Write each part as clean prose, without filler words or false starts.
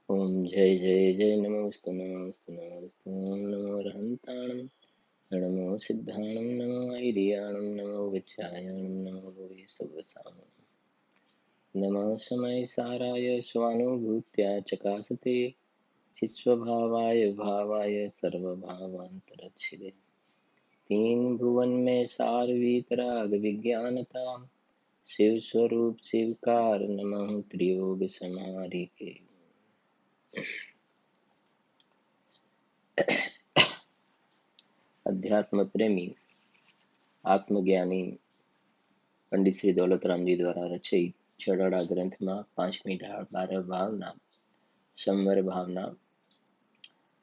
ओम जय जय जय नमोस्तु नमोस्तु नमोस्तु ओम नमो रहंताणं नमो सिद्धाणं नमो ऐरियाणं नमो विच्छायाणं नमो भुवे सव्वसामं नमः समय साराय स्वानुभूत्या चकासते चित्स्वभावाय भावाय सर्वभावान्तरच्छिदे तीन भुवन में सार वीतराग विज्ञानता शिव स्वरूप शिवकार नमः त्रियोग समारी के अध्यात्म प्रेमी आत्मज्ञानी पंडित श्री दौलतराम जी द्वारा रचित छड़ाड़ा ग्रंथ में 5મી 12 भावना संवर भावना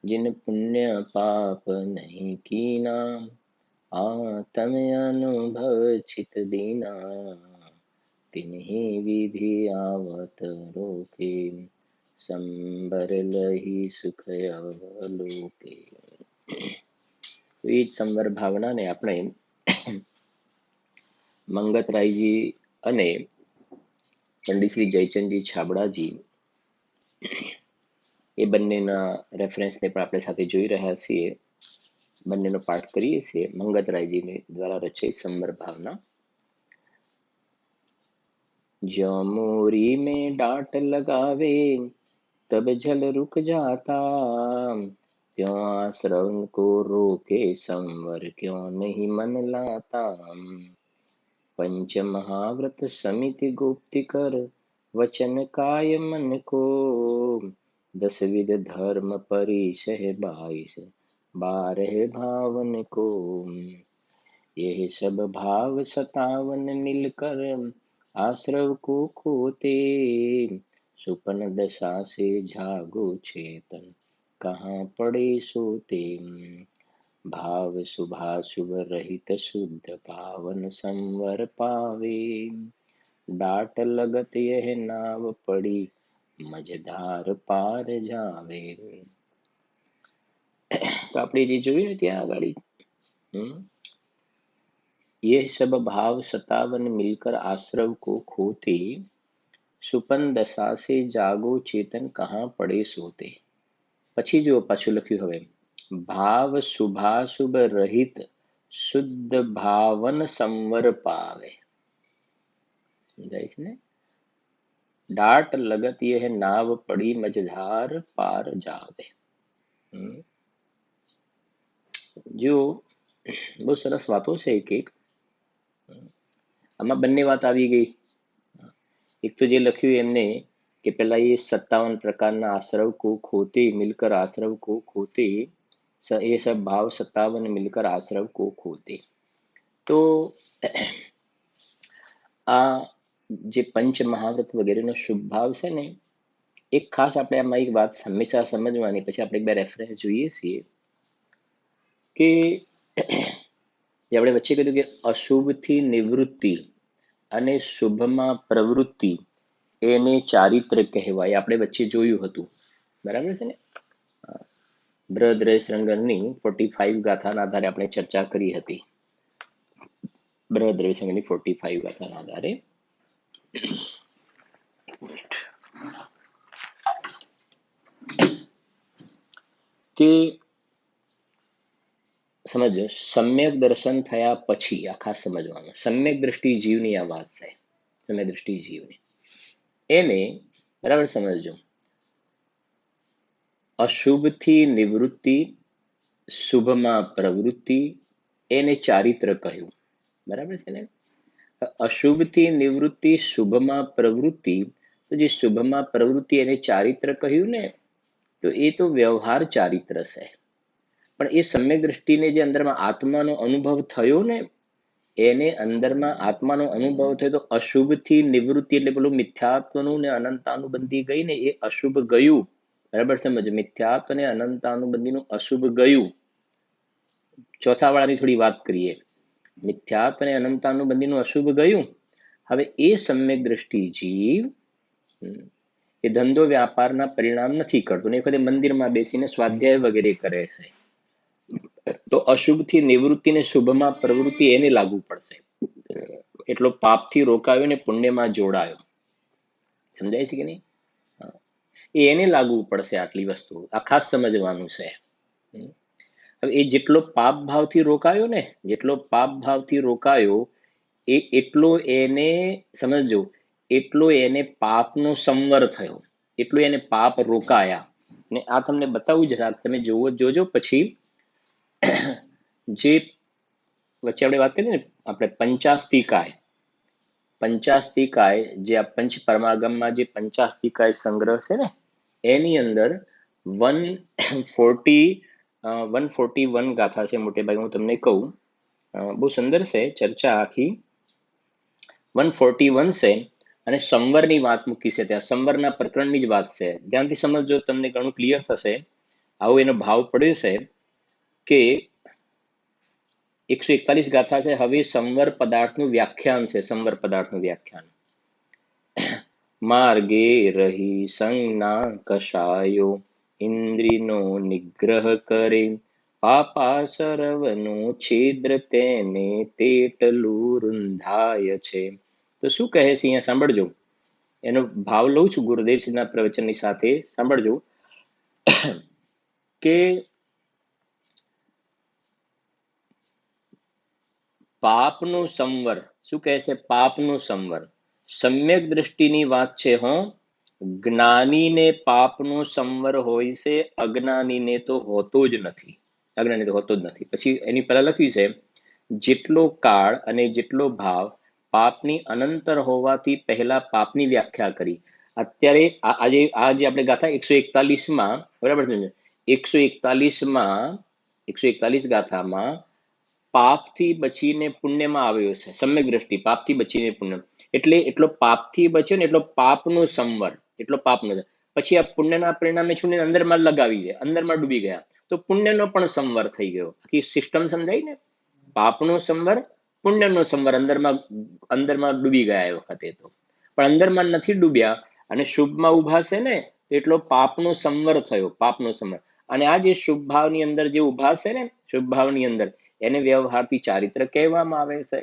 जिन पुण्य पाप नहीं कीना आत्म अनुभव चित दीना तिन्हि विधि आवत रोके संबर लही सुख अवलोके। तो ये संवर भावना ने આપણે મંગતરાયજી અને પંડિત શ્રી જયચંદજી છાબડાજી એ બંનેના રેફરન્સને પણ આપણે સાથે જોઈ રહ્યા છીએ, બંનેનો પાઠ કરીએ છીએ। મંગતરાયજી દ્વારા રચિત સંવર ભાવના। ज्यों मोरी में डांट लगावे तब जल रुक जाता, त्यों आश्रव को रोके संवर क्यों नहीं मन लाता। पंच महाव्रत समिति गुप्ति कर वचन काय मन को, 10 विध धर्म परिसह 22 12 भावन को। यह सब भाव 57 मिलकर आश्रव को खोते, सुपन दशा से जागो चेतन कहाँ पड़े सोते। भाव शुभाशुभ रहित शुद्ध पावन संवर पावे, डाट लगत यह नाव पड़ी मझधार पार जावे। तो આપણે જે જોયું ને ત્યાં આગળ ये सब भाव 57 मिलकर आश्रव को खोते, सुपन दशा से जागो चेतन कहाँ पड़े सोते। પછી જો પાછું લખ્યું હવે ભાવ શુભાશુભ રહિત શુદ્ધ ભાવન સંવર પાવે, સમજાય છે ને। डाट लगत यह नाव पड़ी मझधार पार जावे। જો બહુ સરસ વાતો છે એક આમાં બંને વાત આવી ગઈ। એક તો જે લખ્યું એમને કે પેલા ये 57 પ્રકારના આશ્રવ को खोते मिलकर आश्रव को खोते, ये सब भाव 57 मिलकर आश्रव को खोते। તો આ જે પંચ મહાવ્રત વગેરેનો શુભ ભાવ છે ને, એક ખાસ આપણે આમાં એક વાત હંમેશા સમજવાની, પછી આપણે એક બે રેફરન્સ જોઈએ છીએ કે આપણે વચ્ચે કીધું કે અશુભથી નિવૃત્તિ અને શુભમાં પ્રવૃત્તિ એને ચારિત્ર કહેવાય, આપણે વચ્ચે જોયું હતું, બરાબર છે ને। બૃહદ્રયશૃંગની 45 ગાથાના આધારે આપણે ચર્ચા કરી હતી। બૃહદ્રયશૃંગની 45 ગાથાના આધારે કે સમજો સમ્યક દર્શન થયા પછી આ ખાસ સમજવાનું, સમ્યક દ્રષ્ટિ જીવની આ વાત છે, સમ્યક દ્રષ્ટિ જીવની એને બરાબર સમજજો। અશુભથી નિવૃત્તિ શુભમાં પ્રવૃત્તિ એને ચારિત્ર કહ્યું, બરાબર છે ને। અશુભથી નિવૃત્તિ શુભમાં પ્રવૃત્તિ, તો જે શુભમાં પ્રવૃત્તિ એને ચારિત્ર કહ્યું ને, તો એ તો વ્યવહાર ચારિત્ર છે। પણ એ સમ્યક દ્રષ્ટિને જે અંદરમાં આત્માનો અનુભવ થયો ને, એને અંદરમાં આત્માનો અનુભવ થયો તો અશુભથી નિવૃત્તિ એટલે પેલું મિથ્યાત્વનું ને અનંતાનુબંધી ગઈ ને, એ અશુભ ગયું, બરાબર સમજો। મિથ્યાત્વ ને અનંતાનુબંધીનું અશુભ ગયું। ચોથા વાળાની થોડી વાત કરીએ, મિથ્યાત્વ અને અનંતાનુબંધીનું અશુભ ગયું। હવે એ સમ્યક દ્રષ્ટિ જીવ એ ધંધો વ્યાપારના પરિણામ નથી કરતો ને, વખતે મંદિરમાં બેસીને સ્વાધ્યાય વગેરે કરે છે, તો અશુભથી નિવૃત્તિ ને શુભમાં પ્રવૃત્તિ એને લાગુ પડશે। એટલો પાપથી રોકાયો ને પુણ્યમાં જોડાયો, સમજાય છે કે નહીં। એને લાગુ પડશે આટલી વસ્તુ, આ ખાસ સમજવાનું છે. હવે એ જેટલો પાપ ભાવથી રોકાયો ને, જેટલો પાપ ભાવથી રોકાયો એટલો એને સમજો, એટલો એને પાપનો સંવર થયો, એટલો એને પાપ રોકાયા. ને આ તમને બતાવું જરા, તમે જોજો પછી. જે વચ્ચે આપણે વાત કરીએ ને, આપણે પંચાસ્તિકાય જે આ પંચ પરમાગમમાં જે પંચાસ્તિકાય સંગ્રહ છે ને, એની અંદર 141 ગાથા છે મોટે ભાગે. હું તમને કહું, બહુ સુંદર છે ચર્ચા આખી. 141 છે અને સંવરની વાત મૂકી છે ત્યાં, સંવરના પ્રકરણની જ વાત છે. ધ્યાનથી સમજજો, તમને ઘણું ક્લિયર થશે. આવો એનો ભાવ પડ્યો છે કે 141 ગાથા છે. હવે સંવર પદાર્થનું વ્યાખ્યાન છે, સંવર પદાર્થનું વ્યાખ્યાન. માર્ગે રહી સંજ્ઞા કશાયો, ઇન્દ્રિયનો નિગ્રહ કરે, પાપા સર્વનો છિદ્ર તેને તેટલું રૂંધાય છે. તો શું કહે છે અહીંયા સાંભળજો, એનો ભાવ લઉં છું ગુરુદેવજીના પ્રવચનની સાથે, સાંભળજો કે પાપનું સંવર, શું કહે છે? પાપનું સંવર. સમ્યક દ્રષ્ટિની વાત છે હો. જ્ઞાનીને પાપનો સંવર હોય છે, અજ્ઞાનીને તો હોતો જ નથી. અજ્ઞાની તો હોતો જ નથી. પછી એની પહેલા લખ્યું છે, જેટલો કાળ અને જેટલો ભાવ પાપની અનંતર હોવાથી પહેલા પાપની વ્યાખ્યા કરી. અત્યારે આજે આપણે ગાથા 141માં, બરાબર છે, 141 ગાથામાં પાપથી બચીને પુણ્યમાં આવ્યો છે. સમ્યક દ્રષ્ટિ, પાપથી બચીને પુણ્ય, એટલે એટલો પાપથી બચ્યો ને એટલો પાપનું સંવર, એટલો પાપનો. પછી આ પુણ્યના પરિણામે છૂને અંદરમાં લગાવી દે, અંદરમાં ડૂબી ગયા, તો પુણ્યનો પણ સંવર થઈ ગયો. આખી સિસ્ટમ સમજાય ને, પાપનો સંવર, પુણ્યનો સંવર, અંદરમાં ડૂબી ગયા એ વખતે. તો પણ અંદરમાં નથી ડૂબ્યા અને શુભમાં ઉભા છે ને, એટલો પાપનો સંવર થયો, પાપનો સંવર. અને આ જે શુભ ભાવની અંદર જે ઉભા છે ને, શુભ ભાવની અંદર, એને વ્યવહારથી ચારિત્ર કહેવામાં આવે છે.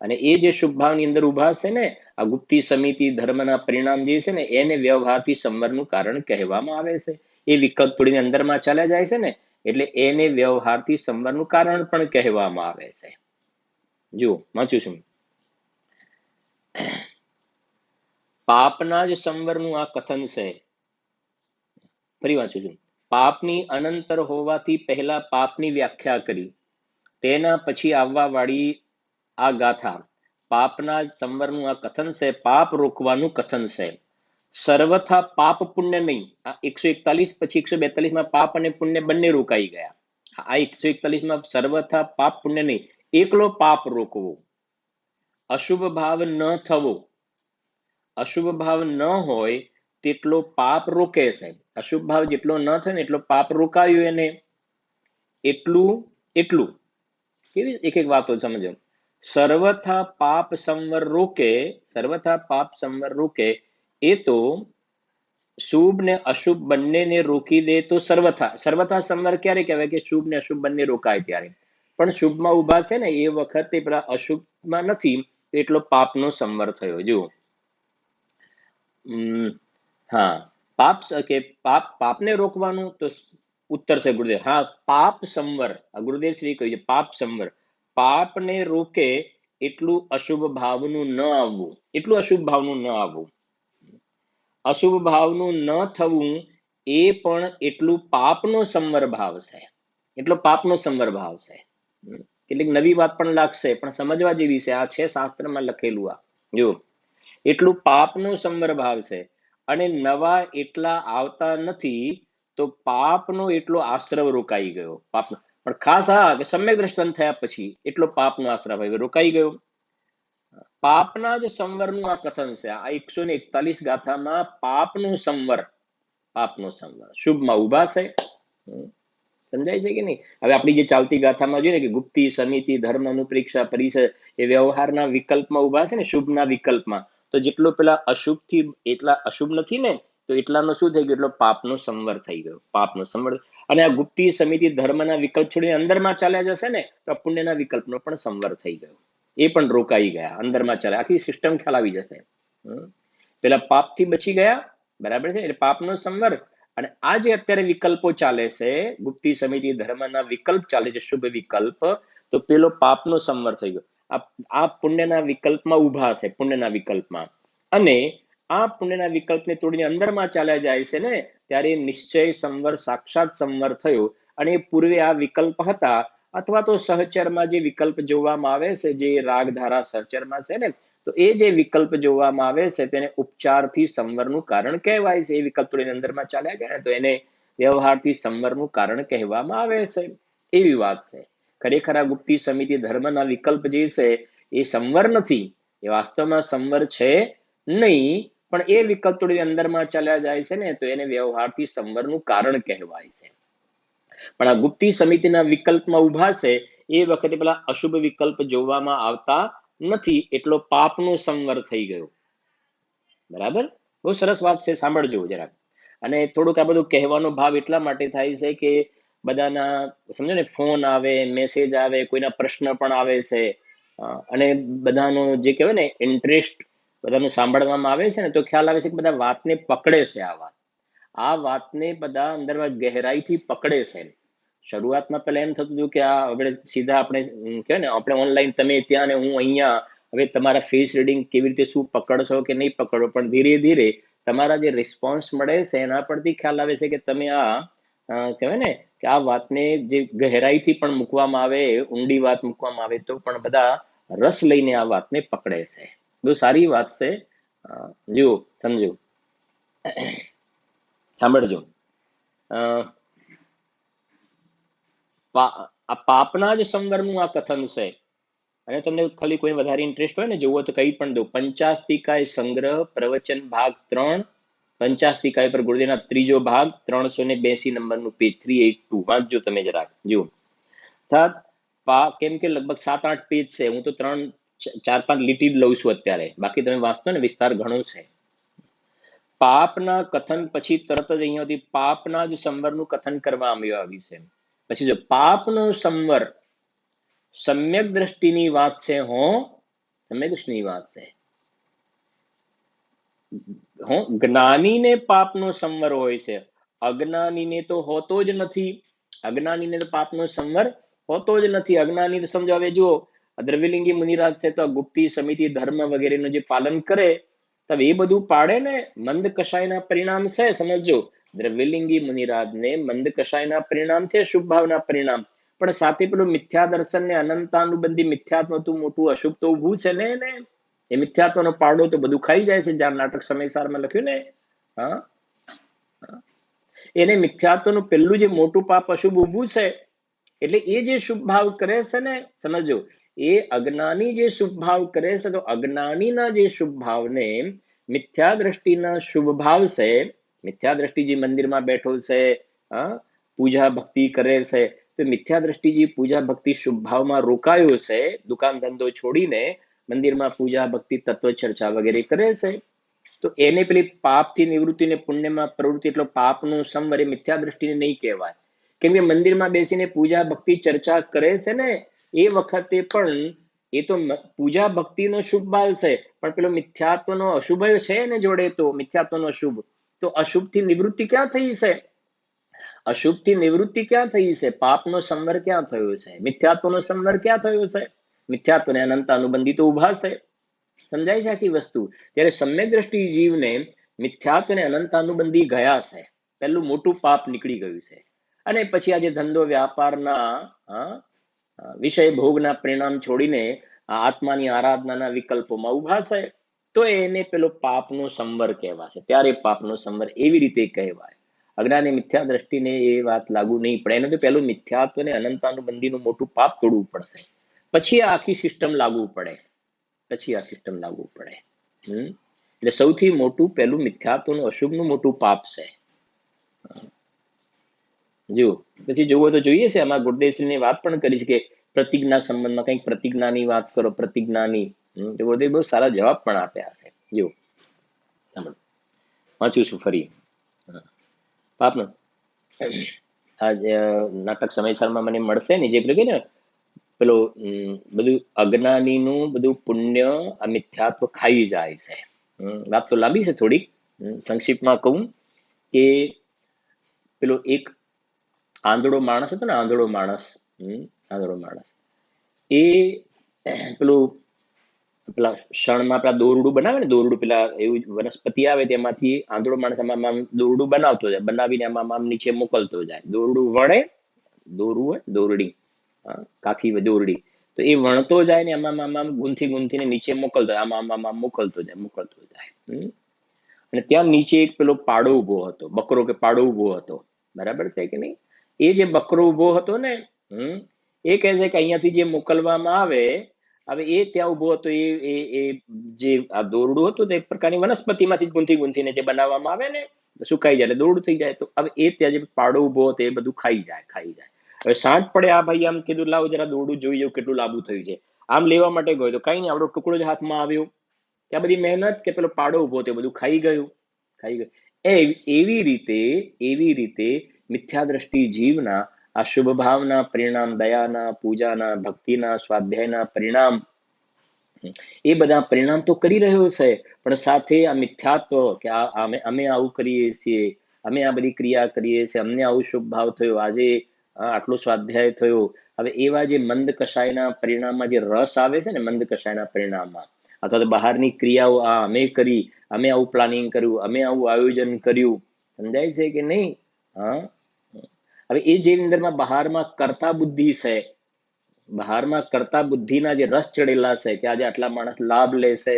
અને એ જે શુભ ભાવની અંદર ઉભા છે ને, આ ગુપ્તી સમિતિ ધર્મના પરિણામ જે છે ને, એને વ્યવહારથી સંવરનું કારણ કહેવામાં આવે છે. એ વિકલ્પ થોડીને અંદરમાં ચાલ્યા જાય છે ને, એટલે એને વ્યવહારથી સંવરનું કારણ પણ કહેવામાં આવે છે. જુઓ, વાંચું છું. પાપના જ સંવરનું આ કથન છે. ફરી વાંચું છું. પાપની અનંતર હોવાથી પહેલા પાપની વ્યાખ્યા કરી, તેના પછી આવવા વાળી આ ગાથા પાપના સંવરનું આ કથન છે, પાપ રોકવાનું કથન છે. સર્વથા પાપ પુણ્ય નહીં. આ 141 પછી 142માં પાપ અને પુણ્ય બંને રોકાઈ ગયા. આ 141માં સર્વથા પાપ પુણ્ય નહીં, એકલો પાપ રોકવો, અશુભ ભાવ ન થવો. અશુભ ભાવ ન હોય તેટલો પાપ રોકે છે. અશુભ ભાવ જેટલો ન થાય ને એટલો પાપ રોકાયો એને. એટલું કેવી એક એક વાતો સમજો. સર્વથા પાપ સંવર રોકે, સર્વથા પાપ સંવર રોકે, એ તો શુભ ને અશુભ બંનેને રોકી દે તો સર્વથા સંવર ક્યારે કહેવાય? કે શુભ ને અશુભ બંને રોકાય ત્યારે. પણ શુભમાં ઉભા છે ને, એ વખતે પેલા અશુભમાં નથી, એટલો પાપનો સંવર થયો. જુઓ, હા, પાપને રોકવાનું તો ઉત્તર છે ગુરુદેવ. હા, પાપ સંવર, ગુરુદેવ શ્રી કહ્યું છે પાપ સંવર. પાપને રોકે એટલું અશુભ ભાવનું ન આવવું, એટલું અશુભ ભાવનું ન આવવું, અશુભ ભાવનું ન થવું, એ પણ એટલું પાપનો સંવર ભાવ છે. એટલો પાપનો સંવર ભાવ છે. કેટલીક નવી વાત પણ લાગશે, પણ સમજવા જેવી છે. આ છે શાસ્ત્રમાં લખેલું. આ જો, એટલું પાપનો સંવર ભાવ છે. અને નવા એટલા આવતા નથી, તો પાપનો એટલો આશ્રવ રોકાઈ ગયો. પાપનો પણ ખાસ કે સમ્યક દ્રષ્ટન થયા પછી એટલો પાપનો આશ્રવ રોકાઈ ગયો. પાપના જ સંવરનું આ કથન છે. આ 141 ગાથામાં પાપનો સંવર, પાપનો સંવર. શુભમાં ઉભા છે. સમજાય છે કે નહીં? હવે આપણી જે ચાલતી ગાથામાં જોઈએ ને કે ગુપ્તી સમિતિ ધર્મ અનુપ્રેક્ષા પરિષદ, એ વ્યવહારના વિકલ્પમાં ઉભા છે ને, શુભના વિકલ્પમાં. તો જેટલો પેલા અશુભ થી એટલા અશુભ નથી ને, તો એટલાનો શું થઈ ગયો? એટલો પાપનો સંવર થઈ ગયો, પાપનો સંવર. અને આ ગુપ્તી સમિતિ ધર્મના વિકલ્પ છોડીને અંદરમાં ચાલ્યા જશે ને, તો પુણ્યના વિકલ્પનો પણ સંવર થઈ ગયો. એ પણ રોકાઈ ગયા, અંદરમાં ચાલે. આખી સિસ્ટમ ખ્યાલ આવી જશે. પેલા પાપથી બચી ગયા, બરાબર છે, એટલે પાપનો સંવર. અને આ જે અત્યારે વિકલ્પો ચાલે છે, ગુપ્તી સમિતિ ધર્મના વિકલ્પ ચાલે છે, શુભ વિકલ્પ, તો પેલો પાપનો સંવર થઈ ગયો. આ પુણ્યના વિકલ્પમાં ઉભા છે, પુણ્યના વિકલ્પમાં. અને આ પુણ્યના વિકલ્પને તોડીને અંદરમાં ચાલ્યા જાય છે ને, ત્યારે નિશ્ચય સંવર, સાક્ષાત સંવર થયો. અને પૂર્વે આ વિકલ્પ હતા, અથવા તો સહચરમાં જે વિકલ્પ જોવામાં આવે છે, જે રાગધારા સહચરમાં છે ને, તો એ જે વિકલ્પ જોવામાં આવે છે તેને ઉપચારથી સંવરનું કારણ કહેવાય છે. એ વિકલ્પ તોડીને અંદરમાં ચાલ્યા ગયા તો એને વ્યવહારથી સંવરનું કારણ કહેવામાં આવે છે. એવી વાત છે. ખરેખર આ ગુપ્તી સમિતિ ધર્મના વિકલ્પ જે છે એ સંવર નથી, એ વાસ્તવમાં સંવર છે નહીં, પણ એ વિકલ્પ તોડીને અંદરમાં ચાલ્યા જાય છે ને, તો એને વ્યવહારથી સંવરનું કારણ કહેવાય છે. પણ આ ગુપ્તી સમિતિના વિકલ્પમાં ઉભા છે એ વખતે પેલા અશુભ વિકલ્પ જોવામાં આવતા નથી, એટલો પાપનો સંવર થઈ ગયો. બરાબર, બહુ સરસ વાત છે, સાંભળજો જરાક. અને થોડુંક આ બધું કહેવાનો ભાવ એટલા માટે થાય છે કે બધાના સમજો ને, ફોન આવે, મેસેજ આવે, કોઈના પ્રશ્ન પણ આવે છે, અને બધાનો જે કહેવાય ને ઇન્ટરેસ્ટ બધાનું સાંભળવામાં આવે છે ને, તો ખ્યાલ આવે છે કે બધા વાતને પકડે છે. આ વાતને બધા અંદરમાં ગહેરાઈથી પકડે છે. શરૂઆતમાં પહેલા એમ થતું હતું કે આ આપણે સીધા આપણે કહેવાય ને, આપણે ઓનલાઈન તમે ત્યાં ને હું અહીંયા, હવે તમારા ફેસ રીડિંગ કેવી રીતે શું પકડશો કે નહીં પકડો, પણ ધીરે ધીરે તમારા જે રિસ્પોન્સ મળે છે એના પરથી ખ્યાલ આવે છે કે તમે આ કહેવાય ને કે આ વાતને જે ગહેરાઈથી પણ મૂકવામાં આવે, ઊંડી વાત મૂકવામાં આવે, તો પણ બધા રસ લઈને આ વાતને પકડે છે. બહુ સારી વાત છે. જુઓ, સમજો, સાંભળજો. આ પાપના જ સંવરનું આ કથન છે. અને તમને ખાલી કોઈ વધારે ઇન્ટરેસ્ટ હોય ને જોવો તો કહી પણ દો. પંચાસ્તિકાય સંગ્રહ પ્રવચન ભાગ 3, પંચાસ્તિકાય પર ગુરુદેવના ત્રીજો ભાગ, 382 નંબરનું પેજ 382. વાંચજો તમે જરાક. જુઓ, કેમ કે લગભગ 7-8 પેજ છે, હું તો 3-4-5 લીટી લઉં છું અત્યારે, બાકી તમે વાંચતો ને વિસ્તાર ઘણો છે. પાપના કથન પછી તરત જ અહીંયાથી પાપના જ સંવરનું કથન કરવામાં આવ્યું છે. પછી જો પાપનો સંવર સમ્યક દ્રષ્ટિની વાત છે. સમ્યક દ્રષ્ટિની વાત છે. જ્ઞાનીને પાપનો સંવર હોય છે, અજ્ઞાનીને તો હોતો જ નથી. અજ્ઞાનીને તો પાપનો સંવર હોતો જ નથી. અજ્ઞાની તો સમજો, હવે જુઓ, દ્રવ્યલિંગી મુનિરાજ છે તો ગુપ્તી સમિતિ ધર્મ વગેરેનું જે પાલન કરે, તબ એ બધું પાડે ને, મંદ કષાયના પરિણામ છે. સમજો, દ્રવ્યલિંગી મુનિરાજને મંદ કષાયના પરિણામ છે, શુભ ભાવના પરિણામ, પણ સાથે પેલું મિથ્યા દર્શન ને અનંતાનુબંધી મિથ્યાત્વ મોટું અશુભ તો ઊભું છે ને. એ મિથ્યાત્વનો પાડો તો બધું ખાઈ જાય છે. જ્યાં નાટક સમયસારમાં લખ્યું ને, હા, એને મિથ્યાત્વનું પેલું જે મોટું પાપ અશુભ ઊભું છે, એટલે એ જે શુભ ભાવ કરે છે ને, સમજો, એ અજ્ઞાની જે શુભ ભાવ કરે છે, તો અજ્ઞાનીના જે શુભ ભાવને મિથ્યા દ્રષ્ટિના શુભ ભાવ છે. મિથ્યા દ્રષ્ટિ જે મંદિરમાં બેઠો છે, પૂજા ભક્તિ કરે છે, તો મિથ્યા દ્રષ્ટિ જે પૂજા ભક્તિ શુભ ભાવમાં રોકાયો છે, દુકાન ધંધો છોડીને મંદિરમાં પૂજા ભક્તિ તત્વ ચર્ચા વગેરે કરે છે, તો એને પેલી પાપથી નિવૃત્તિ ને પુણ્યમાં પ્રવૃત્તિ, એટલો પાપનું સંવર એ મિથ્યા દ્રષ્ટિને નહીં કહેવાય. કેમ કે મંદિરમાં બેસીને પૂજા ભક્તિ ચર્ચા કરે છે ને, એ વખતે પણ એ તો પૂજા ભક્તિનો શુભ ભાવ છે, પણ પેલો મિથ્યાત્વનો અશુભ છે ને જોડે, તો મિથ્યાત્વનો અશુભ, તો અશુભથી નિવૃત્તિ ક્યાં થઈ છે? અશુભથી નિવૃત્તિ ક્યાં થઈ છે? પાપનો સંવર ક્યાં થયો છે? મિથ્યાત્વનો સંવર ક્યાં થયો છે? મિથ્યાત્વને અનંત અનુબંધી તો ઉભા છે. સમજાય છે આખી વસ્તુ? ત્યારે સમ્યક દ્રષ્ટિ જીવને મિથ્યાત્વને અનંત અનુબંધી ગયા છે, પેલું મોટું પાપ નીકળી ગયું છે. અને પછી આજે ધંધો વ્યાપારના વિષય ભોગના પરિણામ છોડીને આત્માની આરાધનાના વિકલ્પોમાં ઉભા છે, તો એને પેલો પાપનો સંવર કહેવાશે. ત્યારે પાપનો સંવર એવી રીતે કહેવાય. અજ્ઞાની મિથ્યા દ્રષ્ટિને એ વાત લાગુ નહીં પડે. એને તો પેલું મિથ્યાત્વને અનંતાનુબંધીનું મોટું પાપ તોડવું પડશે, પછી આ આખી સિસ્ટમ લાગુ પડે. એટલે સૌથી મોટું પેલું મિથ્યાત્વનું અશુભનું મોટું પાપ છે. જો પછી જોવો તો જોઈએ છે, આમાં ગુરુદેવશ્રીની વાત પણ કરી છે કે પ્રતિજ્ઞા સંબંધમાં કંઈક પ્રતિજ્ઞાની વાત કરો, પ્રતિજ્ઞાની. ગુરુદેવ બહુ સારા જવાબ પણ આપ્યા છે. જો વાંચું છું ફરી. પાપનું આજ નાટક સમયસરમાં મને મળશે ને, જે પેલું કે ને પેલો બધું અજ્ઞાનીનું બધું પુણ્ય આ મિથ્યાત્વ ખાઈ જાય છે. વાત તો લાંબી છે થોડીક, સંક્ષિપ્તમાં કહું કે પેલો એક આંધળો માણસ હતો ને, આંધળો માણસ, આંધળો માણસ, એ પેલું પેલા શણમાં પેલા દોરડું બનાવે ને, દોરડું પેલા એવું વનસ્પતિ આવે તેમાંથી આંધળો માણસ આમાં દોરડું બનાવતો જાય, બનાવીને આમાં નીચે મોકલતો જાય. દોરડું વળે, દોરવું હોય દોરડી, કાથી દોરડી, તો એ વણતો જાય ને આમાં આમાં ગુંથી ગુંથીને નીચે મોકલતો જાય, આમાં આમાં મોકલતો જાય, મોકલતો જાય. અને ત્યાં નીચે એક પેલો પાડો ઉભો હતો, બકરો કે પાડો ઉભો હતો, બરાબર છે કે નહીં? એ જે બકરો ઉભો હતો ને, એ કહે છે કે અહીંયાથી જે મોકલવામાં આવે, હવે એ ત્યાં ઉભો હતો, એ જે આ દોરડું હતું તે એક પ્રકારની વનસ્પતિમાંથી ગુંથી ગુંથીને જે બનાવવામાં આવે ને, સુકાઈ જાય એટલે દોરડું થઈ જાય. તો હવે એ ત્યાં જે પાડો ઉભો હતો એ બધું ખાઈ જાય, ખાઈ જાય. હવે સાંજ પડે, આ ભાઈ આમ કીધું લાવ જરા દોરડું જોઈ જાઉં કેટલું લાંબુ થયું છે. આમ લેવા માટે ગયો તો કઈ નહીં, આપણો ટુકડો જ હાથમાં આવ્યો. ત્યાં બધી મહેનત કે પેલો પાડો ઉભો થયો બધું ખાઈ ગયું, ખાઈ ગયું. એવી રીતે મિથ્યા દ્રષ્ટિ જીવના આ શુભ ભાવના પરિણામ, દયાના, પૂજાના, ભક્તિના, સ્વાધ્યાયના પરિણામ, એ બધા પરિણામ તો કરી રહ્યો છે, પણ સાથે આ મિથ્યાત્વ કે અમે આવું કરીએ છીએ, અમે આ બધી ક્રિયા કરીએ છીએ, અમને આવું શુભ ભાવ થયો, આજે આટલો સ્વાધ્યાય થયો. હવે એવા જે મંદ કષાયના પરિણામમાં જે રસ આવે છે ને, મંદ કષાયના પરિણામમાં, અથવા તો બહારની ક્રિયાઓ, આ અમે કરી, અમે આવું પ્લાનિંગ કર્યું, અમે આવું આયોજન કર્યું, સમજાય છે કે નહીં? હા. હવે એ જે અંદરમાં બહારમાં કરતા બુદ્ધિ છે, બહારમાં કરતા બુદ્ધિના જે રસ ચડેલા છે કે આજે આટલા માણસ લાભ લેશે,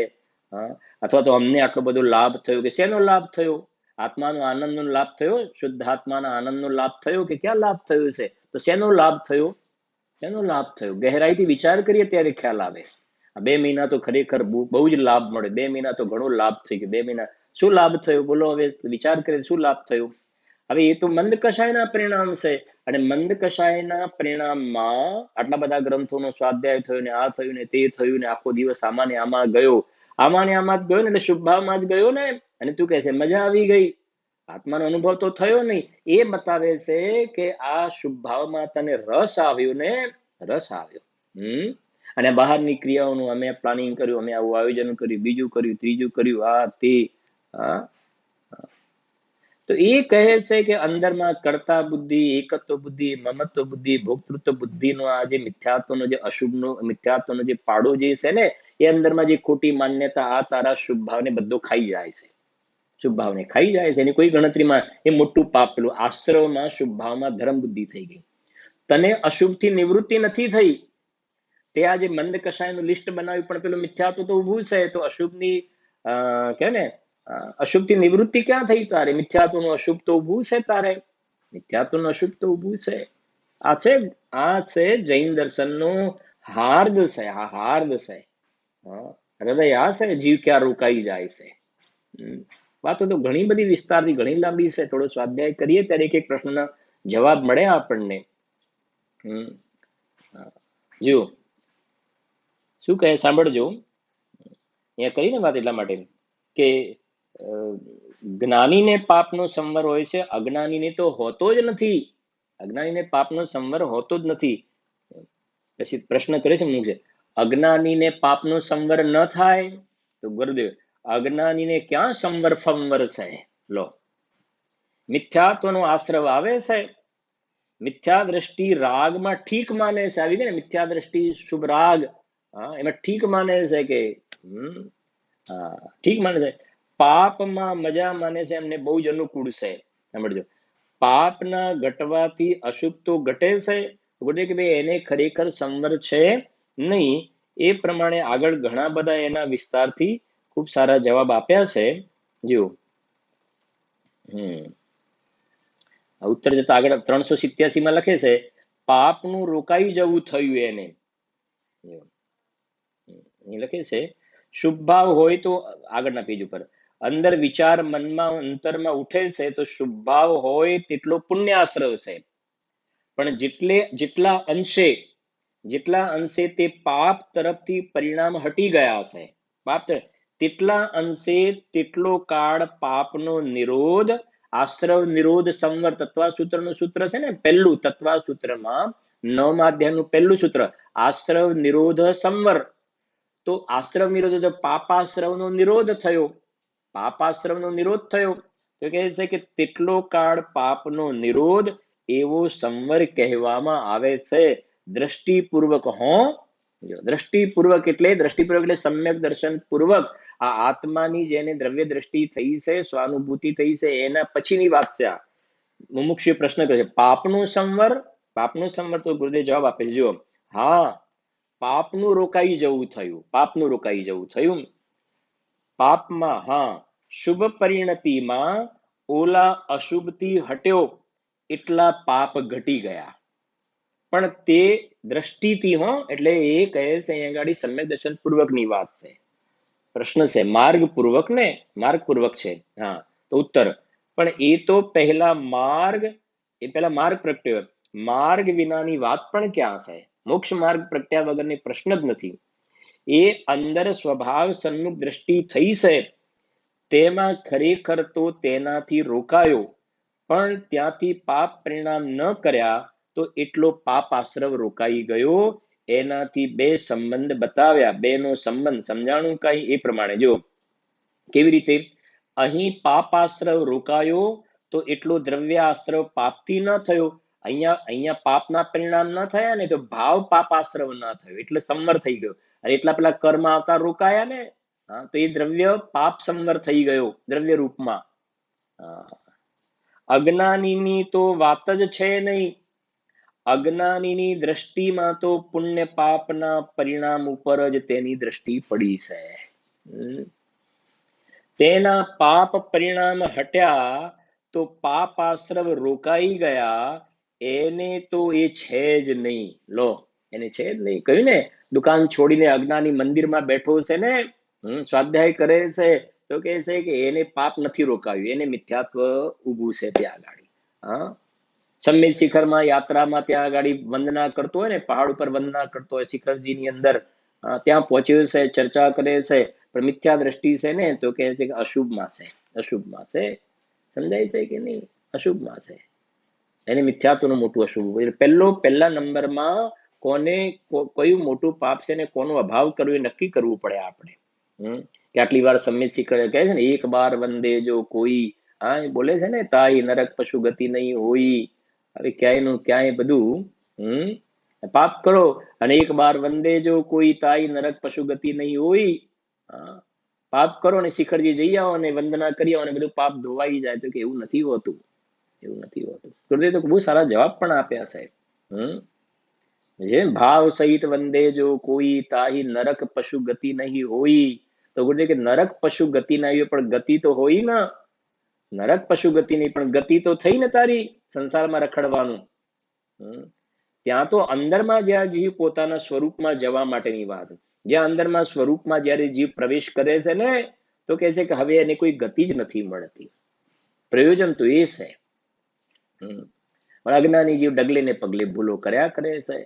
અથવા તો અમને આટલો બધો લાભ થયો, કે શેનો લાભ થયો? આત્માનો આનંદનો લાભ થયો, શુદ્ધ આત્માના આનંદનો લાભ થયો, કે ક્યાં લાભ થયો છે? તો શેનો લાભ થયો? શેનો લાભ થયો? ગહેરાઈથી વિચાર કરીએ ત્યારે ખ્યાલ આવે. આ 2 મહિના તો ખરેખર બહુ જ લાભ મળે, 2 મહિના તો ઘણો લાભ થઈ ગયો. 2 મહિના શું લાભ થયો બોલો? હવે વિચાર કરીએ શું લાભ થયો? હવે એ તો મંદ કષાયના પરિણામ છે, અને મંદ કષાયના પરિણામમાં આટલા બધા ગ્રંથોનો સ્વાધ્યાય થયો ને, આ થયું ને, તે થયું ને, આખો દિવસ આમાં ને આમાં ગયો, આમાં ને આમાં જ ગયો ને, એટલે શુભ ભાવમાં જ ગયો ને, અને તું કહે છે મજા આવી ગઈ, આત્માનો અનુભવ તો થયો નહીં. એ બતાવે છે કે આ શુભ ભાવમાં તને રસ આવ્યો ને, રસ આવ્યો. અને બહારની ક્રિયાઓનું અમે પ્લાનિંગ કર્યું, અમે આવું આયોજન કર્યું, બીજું કર્યું, ત્રીજું કર્યું, આ તે. તો એ કહે છે કે અંદરમાં કર્તા બુદ્ધિ, એકત્વ બુદ્ધિ, મમત્વ બુદ્ધિ, ભોક્તૃત્વ બુદ્ધિનો આ જે મિથ્યાત્વનો જે અશુભનો મિથ્યાત્વનો જે પાડો જે છે ને, એ અંદરમાં જે ખોટી માન્યતા આ તારા શુભ ભાવને બધો ખાઈ જાય છે, શુભ ભાવને ખાઈ જાય છે. એની કોઈ ગણતરીમાં એ મોટું પાપ, પેલું આશ્રવમાં શુભ ભાવમાં ધર્મ બુદ્ધિ થઈ ગઈ. તને અશુભથી નિવૃત્તિ નથી થઈ, તે આજે મંદ કષાયનું લિસ્ટ બનાવ્યું, પણ પેલું મિથ્યાત્વ તો ઊભું છે, તો અશુભની કે ને અશુભથી નિવૃત્તિ ક્યાં થઈ તારે? મિથ્યાત્વનું અશુભ તો ઊભું છે તારે, મિથ્યાત્વનું અશુભ તો ઊભું છે. આ છે જૈન દર્શનનો હાર્દ છે, આ હાર્દ છે. હૃદય આ છે, જીવ ક્યાં રોકાઈ જાય છે. વાતો તો ઘણી બધી વિસ્તારથી ઘણી લાંબી છે, થોડો સ્વાધ્યાય કરીએ ત્યારે એક પ્રશ્નના જવાબ મળે આપણને. જો શું કહે સાંભળજો, અહીંયા કરીને વાત એટલા માટે કે જ્ઞાનીને પાપનો સંવર હોય છે, અજ્ઞાનીને તો હોતો જ નથી. અજ્ઞાનીને પાપનો સંવર હોતો જ નથી. પછી પ્રશ્ન કરે છે મુજે, અજ્ઞાનીને પાપનો સંવર ન થાય તો ગુરુદેવ અજ્ઞાનીને ક્યાં સંવર ફંવર છે? લો, મિથ્યાત્વનો આશ્રવ આવે છે, મિથ્યા દ્રષ્ટિ રાગમાં ઠીક માને છે, આવી ગઈ ને મિથ્યા દ્રષ્ટિ શુભ રાગ, એમાં ઠીક માને છે કે ઠીક માને છે. પાપમાં મજા માને છે, એમને બહુ જ અનુકૂળ છે. સાંભળજો, પાપના ઘટવાથી અશુભ તો ઘટે છે, ઘટે કે ભાઈ એને ખરેખર સંવર છે નહીં. એ પ્રમાણે આગળ ઘણા બધા એના વિસ્તારથી ખૂબ સારા જવાબ આપ્યા છે. જો ઉત્તર જતા આગળ 387 માં લખે છે, પાપનું રોકાઈ જવું થયું એને. લખે છે શુભ ભાવ હોય તો આગળના પેજ ઉપર અંદર વિચાર મનમાં અંતરમાં ઉઠે છે તો શુભ ભાવ હોય તેટલો પુણ્ય આશ્રવ છે, પણ જેટલા અંશે તે પાપ તરફથી પરિણામ હટી ગયા છે, પાપ તેટલા અંશે તેટલો કાળ પાપનો નિરોધ, આશ્રવ નિરોધ સંવર, તત્વાસૂત્રનું સૂત્ર છે ને પહેલું, તત્વાસૂત્રમાં 9મા અધ્યાયનું પહેલું સૂત્ર, આશ્રવ નિરોધ સંવર. તો આશ્રવ નિરોધ, પાપાશ્રવનો નિરોધ થયો. પાપાશ્રમનો નિરોધ થયો. તો કહે છે કે તેટલો કાળ પાપનો નિરોધ એવો સંવર કહેવામાં આવે છે. દ્રષ્ટિપૂર્વક દ્રષ્ટિપૂર્વક એટલે સમ્યક દર્શન પૂર્વક આ આત્માની જેને દ્રવ્ય દ્રષ્ટિ થઈ છે, સ્વાનુભૂતિ થઈ છે, એના પછીની વાત છે આ. મુમુક્ષુ પ્રશ્ન કરે છે, પાપનું સંવર તો ગુરુદેવ જવાબ આપે છે, જો હા, પાપનું રોકાઈ જવું થયું. પાપમાં, હા, શુભ પરિણતિમાં ઓલા અશુભથી હટ્યો એટલા પાપ ઘટી ગયા. પણ તે દ્રષ્ટિથી એટલે એ કહે છે અહીંયા ગાડી સમ્યક દર્શન પૂર્વકની વાત છે. પ્રશ્ન છે માર્ગપૂર્વક છે. હા, તો ઉત્તર, પણ એ તો પહેલા માર્ગ પ્રગટ્યો. માર્ગ વિનાની વાત પણ ક્યાં છે? મોક્ષ માર્ગ પ્રગટ્યા વગરની પ્રશ્ન જ નથી. એ અંદર સ્વભાવ સન્મુખ દ્રષ્ટિ થઈ છે, તેમાં ખરેખર તો તેનાથી રોકાયો, પણ ત્યાંથી પાપ પરિણામ ન કર્યા તો એટલો પાપ આશ્રવ રોકાઈ ગયો. એનાથી બે સંબંધ બતાવ્યા. બેનો સંબંધ સમજાણું કઈ એ પ્રમાણે જો કેવી રીતે અહીં પાપ આશ્રવ રોકાયો તો એટલો દ્રવ્ય આશ્રવ પાપથી ન થયો. અહીંયા પાપના પરિણામ ન થયા ને તો ભાવ પાપ આશ્રવ ન થયો એટલે સંવર થઈ ગયો. અને એટલા પેલા કર્મ આવતા રોકાયા ને, તો એ દ્રવ્ય પાપ સંવર થઈ ગયો દ્રવ્ય રૂપમાં. અજ્ઞાનીની તો વાત જ છે નહીં. અજ્ઞાનીની દ્રષ્ટિમાં તો પુણ્ય પાપના પરિણામ ઉપર જ તેની દ્રષ્ટિ પડી છે. તેના પાપ પરિણામ હટ્યા તો પાપ આશ્રવ રોકાઈ ગયા. એને તો એ છે જ નહીં. લો, એને છે જ નહીં. કહ્યું ને, દુકાન છોડીને અજ્ઞાની મંદિરમાં બેઠો છે ને, સ્વાધ્યાય કરે છે, તો કહે છે કે એને પાપ નથી રોકાયું, એને મિથ્યાત્વ ઊભું છે ત્યાં આગળ. સમ્મિત શિખરમાં યાત્રામાં ત્યાં આગળ વંદના કરતો હોય ને, પહાડ ઉપર વંદના કરતો હોય શિખરજીની અંદર, ત્યાં પહોંચ્યો છે, ચર્ચા કરે છે, પણ મિથ્યા દ્રષ્ટિ છે ને, તો કહે છે કે અશુભમાં છે. સમજાય છે કે નહીં? અશુભમાં છે. એને મિથ્યાત્વનું મોટું અશુભ. પહેલા નંબરમાં કયું મોટું પાપ છે ને કોનો અભાવ કરવો એ નક્કી કરવું પડે આપણે. કે આટલી વાર સમ્મિત શિખર કહે છે ને, એક બાર વંદે જો કોઈ, બોલે છે ને, તાઈ નરક પશુ ગતિ નહીં હોય. હવે ક્યાંય બધું પાપ કરો અને એક બાર વંદે જો કોઈ, તાઈ નરક પશુ ગતિ નહીં હોય. પાપ કરો ને શિખરજી જઈ આવો અને વંદના કરી આવો અને બધું પાપ ધોવાઈ જાય. તો કે એવું નથી હોતું. ગુરુદેવ તો બહુ સારા જવાબ પણ આપ્યા સાહેબ. જે ભાવ સહિત વંદે જો કોઈ, તાહી નરક પશુ ગતિ નહીં હોય. તો ગુરુદેવ કે નરક પશુ ગતિ ના હોય, પણ ગતિ તો હોય ને. નરક પશુ ગતિ નહીં, પણ ગતિ તો થઈ ને તારી સંસારમાં રખડવાનું. ત્યાં તો અંદરમાં જ્યાં જીવ પોતાના સ્વરૂપમાં જવા માટેની વાત, જ્યાં અંદરમાં સ્વરૂપમાં જ્યારે જીવ પ્રવેશ કરે છે ને, તો કહે છે કે હવે એને કોઈ ગતિ જ નથી મળતી. પ્રયોજન તો એ છે. અજ્ઞાની જીવ ડગલે ને પગલે ભૂલો કર્યા કરે છે.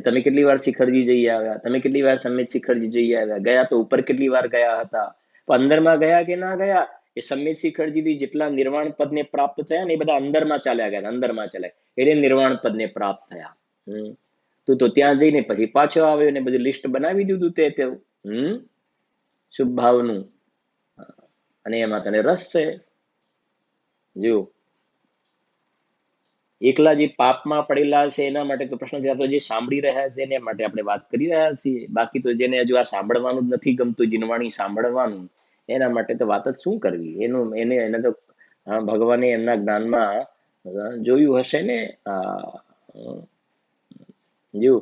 તમે કેટલી વાર શિખરજી જઈ આવ્યા? તમે કેટલી વાર સમ્મિત શિખરજી જઈ આવ્યા? ગયા તો ઉપર કેટલી વાર ગયા હતા? તો અંદરમાં ગયા કે ના ગયા? એ સમ્મિત શિખરજી જેટલા નિર્વાણ પદને પ્રાપ્ત થયા ને, એ બધા અંદરમાં ચાલ્યા ગયા. એટલે નિર્વાણ પદને પ્રાપ્ત થયા. તું તો ત્યાં જઈને પછી પાછો આવ્યો ને બધું લિસ્ટ બનાવી દીધું તે શુભ ભાવનું, અને એમાં તને રસ છે. જો એકલા જે પાપમાં પડેલા છે એના માટે તો પ્રશ્ન થયા, તો જે સાંભળી રહ્યા છે એના માટે આપણે વાત કરી રહ્યા છીએ. બાકી તો જેને હજુ આ સાંભળવાનું જ નથી ગમતું, જીનવાણી સાંભળવાનું, એના માટે તો વાત જ શું કરવી. એને તો ભગવાને એમના જ્ઞાનમાં જોયું હશે ને. જો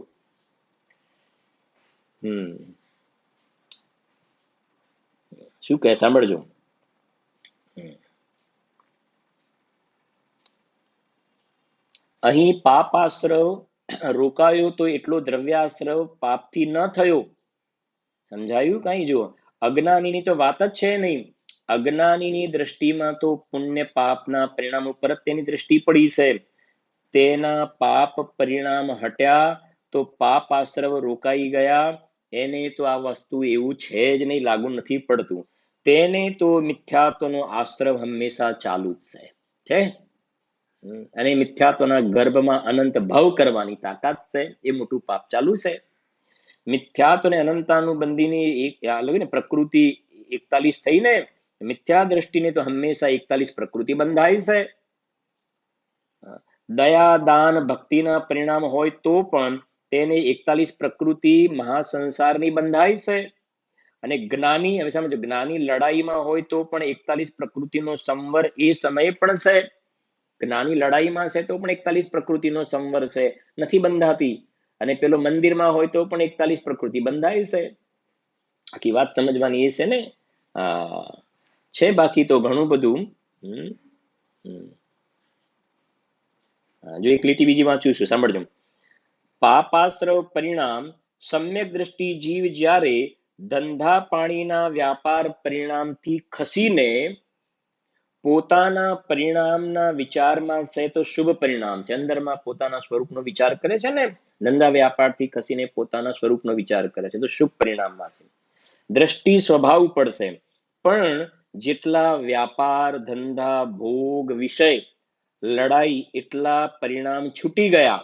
શું કહે સાંભળજો. અહીં પાપ આશ્રવ રોકાયો તો એટલો દ્રવ્યાશ્રવ પાપથી ન થયો. સમજાયું? કઈ જુઓ, અજ્ઞાનીની તો વાત જ છે નહીં. અજ્ઞાનીની દ્રષ્ટિમાં તો પુણ્ય પાપના પરિણામ ઉપર જ તેની દ્રષ્ટિ પડી છે. તેના પાપ પરિણામ હટ્યા તો પાપ આશ્રવ રોકાઈ ગયા. એને તો આ વસ્તુ એવું છે જ નહીં, લાગુ નથી પડતું. તેને તો મિથ્યાત્વનો આશ્રવ હંમેશા ચાલુ જ છે. અને મિથ્યાત્વના ગર્ભમાં અનંત ભાવ કરવાની તાકાત છે. એ મોટું પાપ ચાલુ છે. મિથ્યાત્વ અને અનંતાનુબંધીની એક પ્રકૃતિ 41 થઈ ને. મિથ્યા દ્રષ્ટિને તો હંમેશા 41 પ્રકૃતિ બંધાય છે. દયા દાન ભક્તિના પરિણામ હોય તો પણ તેને 41 પ્રકૃતિ મહાસંસારની બંધાય છે. અને જ્ઞાની, હવે સમજો, જ્ઞાની લડાઈમાં હોય તો પણ 41 પ્રકૃતિનો સંવર એ સમયે પણ છે. જ્ઞાની લડાઈમાં છે તો પણ 41 પ્રકૃતિનો સંવર છે, નથી બંધાતી. અને પેલો મંદિરમાં હોય તો પણ 41 પ્રકૃતિ બંધાય છે. આખી વાત સમજવાની એ છે ને. છે બાકી તો ઘણું બધું. જો એક લીટી બીજી વાંચું છું, સાંભળજો. પાપાશ્રવ પરિણામ સમ્યક દ્રષ્ટિ જીવ જ્યારે ધંધા પાણીના વ્યાપાર પરિણામથી ખસીને પોતાના પરિણામના વિચારમાં છે તો શુભ પરિણામ છે. અંદરમાં પોતાના સ્વરૂપનો વિચાર કરે છે ને, ધંધા વ્યાપારથી ખસીને પોતાના સ્વરૂપનો વિચાર કરે છે તો શુભ પરિણામમાં છે. દ્રષ્ટિ સ્વભાવ પડશે, પણ જેટલા વ્યાપાર ધંધા ભોગ વિષય લડાઈ એટલા પરિણામ છૂટી ગયા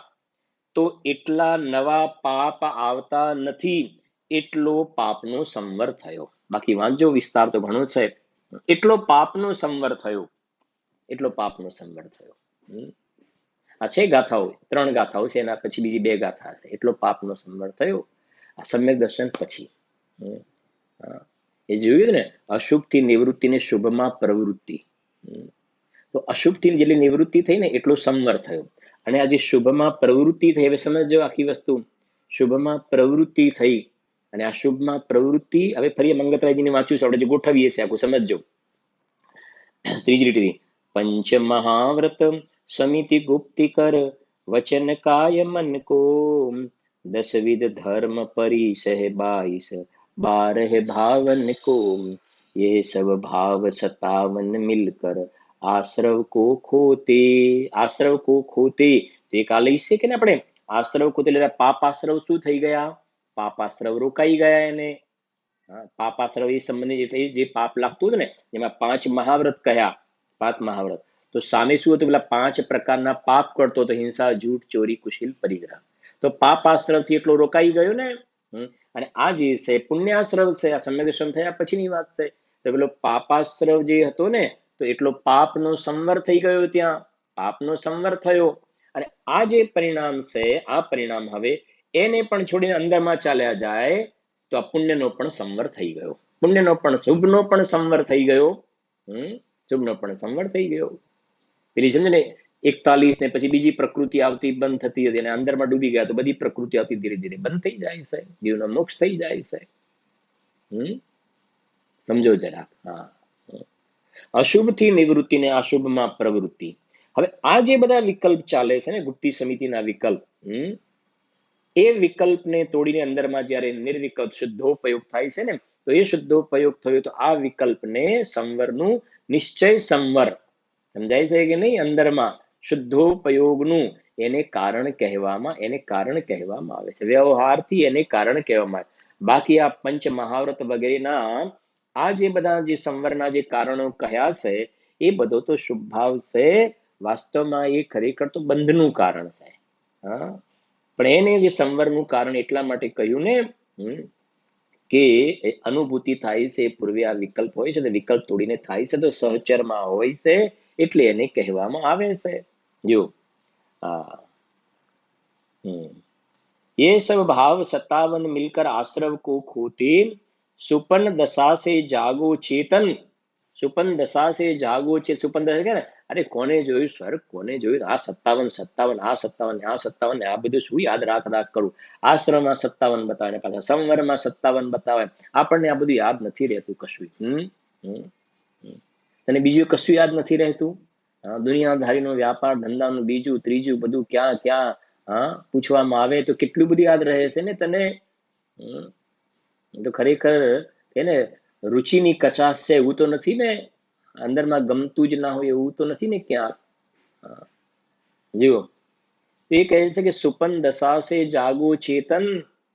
તો એટલા નવા પાપ આવતા નથી, એટલો પાપનો સંવર થયો. બાકી વાંચજો, વિસ્તાર તો ઘણો છે. એટલો પાપનો સંવર થયો, એટલો પાપનો સંવર થયો. આ છે ગાથાઓ, 3 ગાથાઓ છે, એના પછી બીજી 2 ગાથા છે. એટલો પાપનો સંવર થયો આ સમ્યક દર્શન પછી. એ જોયું ને, અશુભથી નિવૃત્તિ ને શુભમાં પ્રવૃત્તિ. તો અશુભથી જેટલી નિવૃત્તિ થઈ ને એટલો સંવર થયો. અને આ જે શુભમાં પ્રવૃત્તિ થઈ, હવે સમજો આખી વસ્તુ. શુભમાં પ્રવૃત્તિ થઈ અને આ શુભમાં પ્રવૃત્તિ, હવે ફરી મંગતરાયજીને વાંચ્યું છે, આપણે જે ગોઠવીએ છીએ આખું સમજો. ત્રીજી લીટી, પંચ મહાવ્રત સમિતિ ગુપ્તિ કર વચન કાય મન કો 10 વિધ ધર્મ પરિસહ 22 12 भावन को ये सब भाव 57 मिलकर आश्रव को खोते. આશ્રવ કો ખોતે, તો એક આ લઈ છે ને આપણે. આશ્રવ ખોતે એટલે પાપ આશ્રવ શું થઈ ગયા? પાપ આશ્રવ રોકાઈ ગયા એને. પાપ આશ્રવ એ સંબંધિત, એટલે જે પાપ લાગતું હતું ને એમાં 5 મહાવ્રત કહ્યા. 5 મહાવ્રત તો સામે શું હતું? પેલા 5 પ્રકારના પાપ કરતો હતો, હિંસા, જૂઠ, ચોરી, કુશીલ, પરિગ્રહ. તો પાપ આશ્રવ થી એટલો રોકાઈ ગયો ને. અને આ જે છે પુણ્યાશ્રવ છે, આ સમ્યક દર્શન થયા પછીની વાત છે. તો પેલો પાપાશ્રવ જે હતો ને તો એટલો પાપનો સંવર થઈ ગયો, ત્યાં પાપનો સંવર થયો. અને આ જે પરિણામ છે, આ પરિણામ હવે એને પણ છોડીને અંદરમાં ચાલ્યા જાય તો આ પુણ્યનો પણ સંવર થઈ ગયો. પુણ્યનો પણ, શુભનો પણ સંવર થઈ ગયો. શુભનો પણ સંવર થઈ ગયો. પેલી સમજે ને 41 ને પછી બીજી પ્રકૃતિ આવતી બંધ થતી હતી અને અંદરમાં ડૂબી ગયા તો બધી પ્રકૃતિ આવતી ધીરે ધીરે બંધ થઈ જાય છે, જીવનો મોક્ષ થઈ જાય છે. સમજો જરા. અશુભથી નિવૃત્તિ ને અશુભમાં પ્રવૃત્તિ. હવે આ જે બધા વિકલ્પ ચાલે છે ને, ગુપ્તિ સમિતિના વિકલ્પ, એ વિકલ્પને તોડીને અંદરમાં જ્યારે નિર્વિકલ્પ શુદ્ધોપયોગ થાય છે ને, તો એ શુદ્ધોપયોગ થયો તો આ વિકલ્પને સંવરનું નિશ્ચય સંવર સમજાય છે કે નહીં? અંદરમાં શુદ્ધોપયોગનું એને કારણ કહેવામાં આવે છે. વ્યવહારથી એને કારણ કહેવામાં આવે. બાકી આ પંચ મહાવ્રત વગેરેના આ જે બધા જે સંવરના જે કારણો કહ્યા છે એ બધો તો શુભ ભાવ છે. વાસ્તવમાં એ ખરેખર તો બંધનું કારણ છે. પણ એને જે સંવરનું કારણ એટલા માટે કહ્યું ને કે અનુભૂતિ થાય છે, પૂર્વે આ વિકલ્પ હોય છે, વિકલ્પ તોડીને થાય છે તો સહચરમાં હોય છે, એટલે એને કહેવામાં આવે છે. જો ये सब भाव 57 मिलकर आश्रव को खोते, सुपन दशा से जागो चेतन. सुपन दशा से जागो चेतन. सुपन दशा કે ને, અરે કોને જોયું સર, કોને જોયું? આ 57 આ 57 ને આ બધું શું યાદ રાખ કરું? આશ્રમમાં 57 બતાવે ને પાછા સંવરમાં 57 બતાવે. આપણને આ બધું યાદ નથી રહેતું કશું. તને બીજું કશું યાદ નથી રહેતું? દુનિયાધારીનો વ્યાપાર ધંધાનું બીજું ત્રીજું બધું ક્યાં ક્યાં પૂછવામાં આવે તો કેટલું બધું યાદ રહે છે ને તને. તો ખરેખર એને રુચિની કચાશ છે એવું તો નથી ને? અંદરમાં ગમતું જ ના હોય એવું તો નથી ને ક્યાં? જીવો એ કહે છે કે સુપન દશા સે જાગો ચેતન.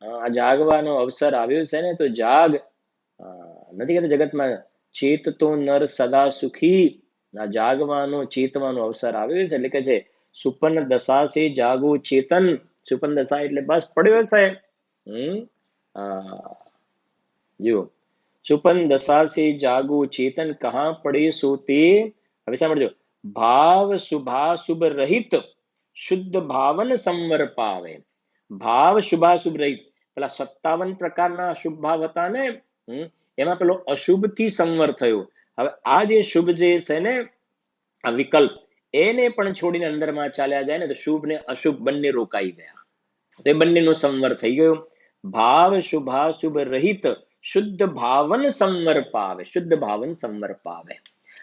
આ જાગવાનો અવસર આવ્યો છે ને તો જાગ. નથી કહેતા જગતમાં ચેત તો નર સદા સુખી. આ જાગવાનો ચેતવાનો અવસર આવ્યો છે એટલે કે છે સુપન દશા સે જાગો ચેતન. સુપન દશા એટલે બસ પડ્યો છે. જો સુપન દશા સે જાગો ચેતન કહા પડે સોતે. હવે સાંભળજો. ભાવ શુભાશુભ રહિત શુદ્ધ ભાવન સંવર પાવે. ભાવ શુભાશુભ રહિત, પેલા 57 પ્રકારના અશુભ ભાવ હતા ને, એમાં પેલો અશુભ થી સંવર થયો. હવે આ જે શુભ જે છે ને, આ વિકલ્પ, એને પણ છોડીને અંદરમાં ચાલ્યા જાય ને તો શુભ ને અશુભ બંને રોકાઈ ગયા. તો એ બંનેનો સંવર થઈ ગયો. ભાવ શુભાશુભ રહિત શુદ્ધ ભાવન સંવર પાવે. શુદ્ધ ભાવન સંવર પાવે.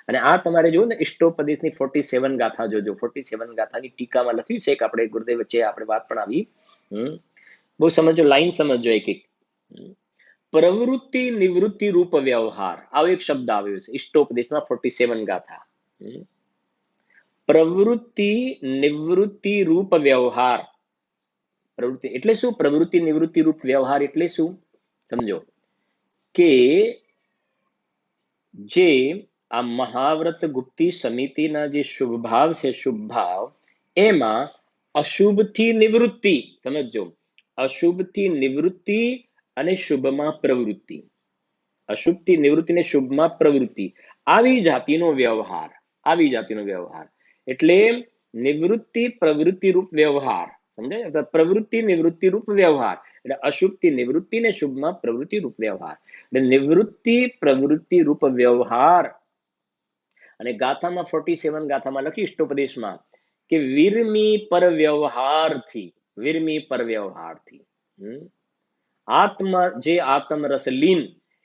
અને આ તમારે જો ને ઇષ્ટોપદેશની 47 ગાથા જોજો. 47 ગાથાની ટીકામાં લખ્યું છે કે આપણે ગુરુદેવ વચ્ચે આપણે વાત પણ આવી. બહુ સમજો, લાઈન સમજો એક એક. પ્રવૃત્તિ નિવૃત્તિ રૂપ વ્યવહાર, આવો એક શબ્દ આવ્યો છે ઇષ્ટોપદેશમાં 47 ગાથા. પ્રવૃત્તિ નિવૃત્તિ રૂપ વ્યવહાર. પ્રવૃત્તિ એટલે શું? પ્રવૃત્તિ નિવૃત્તિ રૂપ વ્યવહાર એટલે શું સમજો કે જે આ મહાવ્રત ગુપ્તી સમિતિના જે શુભ ભાવ છે, શુભ ભાવ, એમાં અશુભથી નિવૃત્તિ, સમજો, અશુભથી નિવૃત્તિ અને શુભમાં પ્રવૃત્તિ. અશુભથી નિવૃત્તિ ને શુભમાં પ્રવૃત્તિ, આવી જાતિનો વ્યવહાર. આવી જાતિનો વ્યવહાર એટલે નિવૃત્તિ પ્રવૃત્તિ રૂપ વ્યવહાર. સમજાય? પ્રવૃત્તિ નિવૃત્તિ રૂપ વ્યવહાર એટલે અશુભથી નિવૃત્તિ ને શુભમાં પ્રવૃત્તિ રૂપ વ્યવહાર. એટલે નિવૃત્તિ પ્રવૃત્તિ રૂપ વ્યવહાર. અને ગાથામાં 47 ગાથામાં લખી ઇષ્ટોપદેશમાં કે વિરમી પર વ્યવહારથી, વિરમી પર વ્યવહારથી. આત્મા જે આત્મરસ લીન,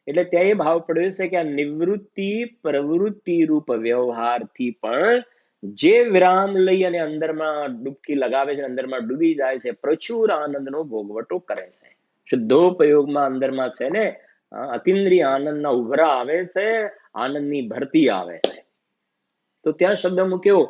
એટલે ત્યાં એ ભાવ પડ્યો છે કે આ નિવૃત્તિ પ્રવૃત્તિ રૂપ વ્યવહારથી પણ જે વિરામ લઈ અને અંદરમાં ડૂબકી લગાવે છે, અંદરમાં ડૂબી જાય છે, પ્રચુર આનંદનો ભોગવટો કરે છે. શુદ્ધોપયોગમાં અંદરમાં છે ને અતિન્દ્રિય આનંદના ઉભરા આવે છે, આનંદની ભરતી આવે છે. તો ત્યાં શબ્દ મૂક્યો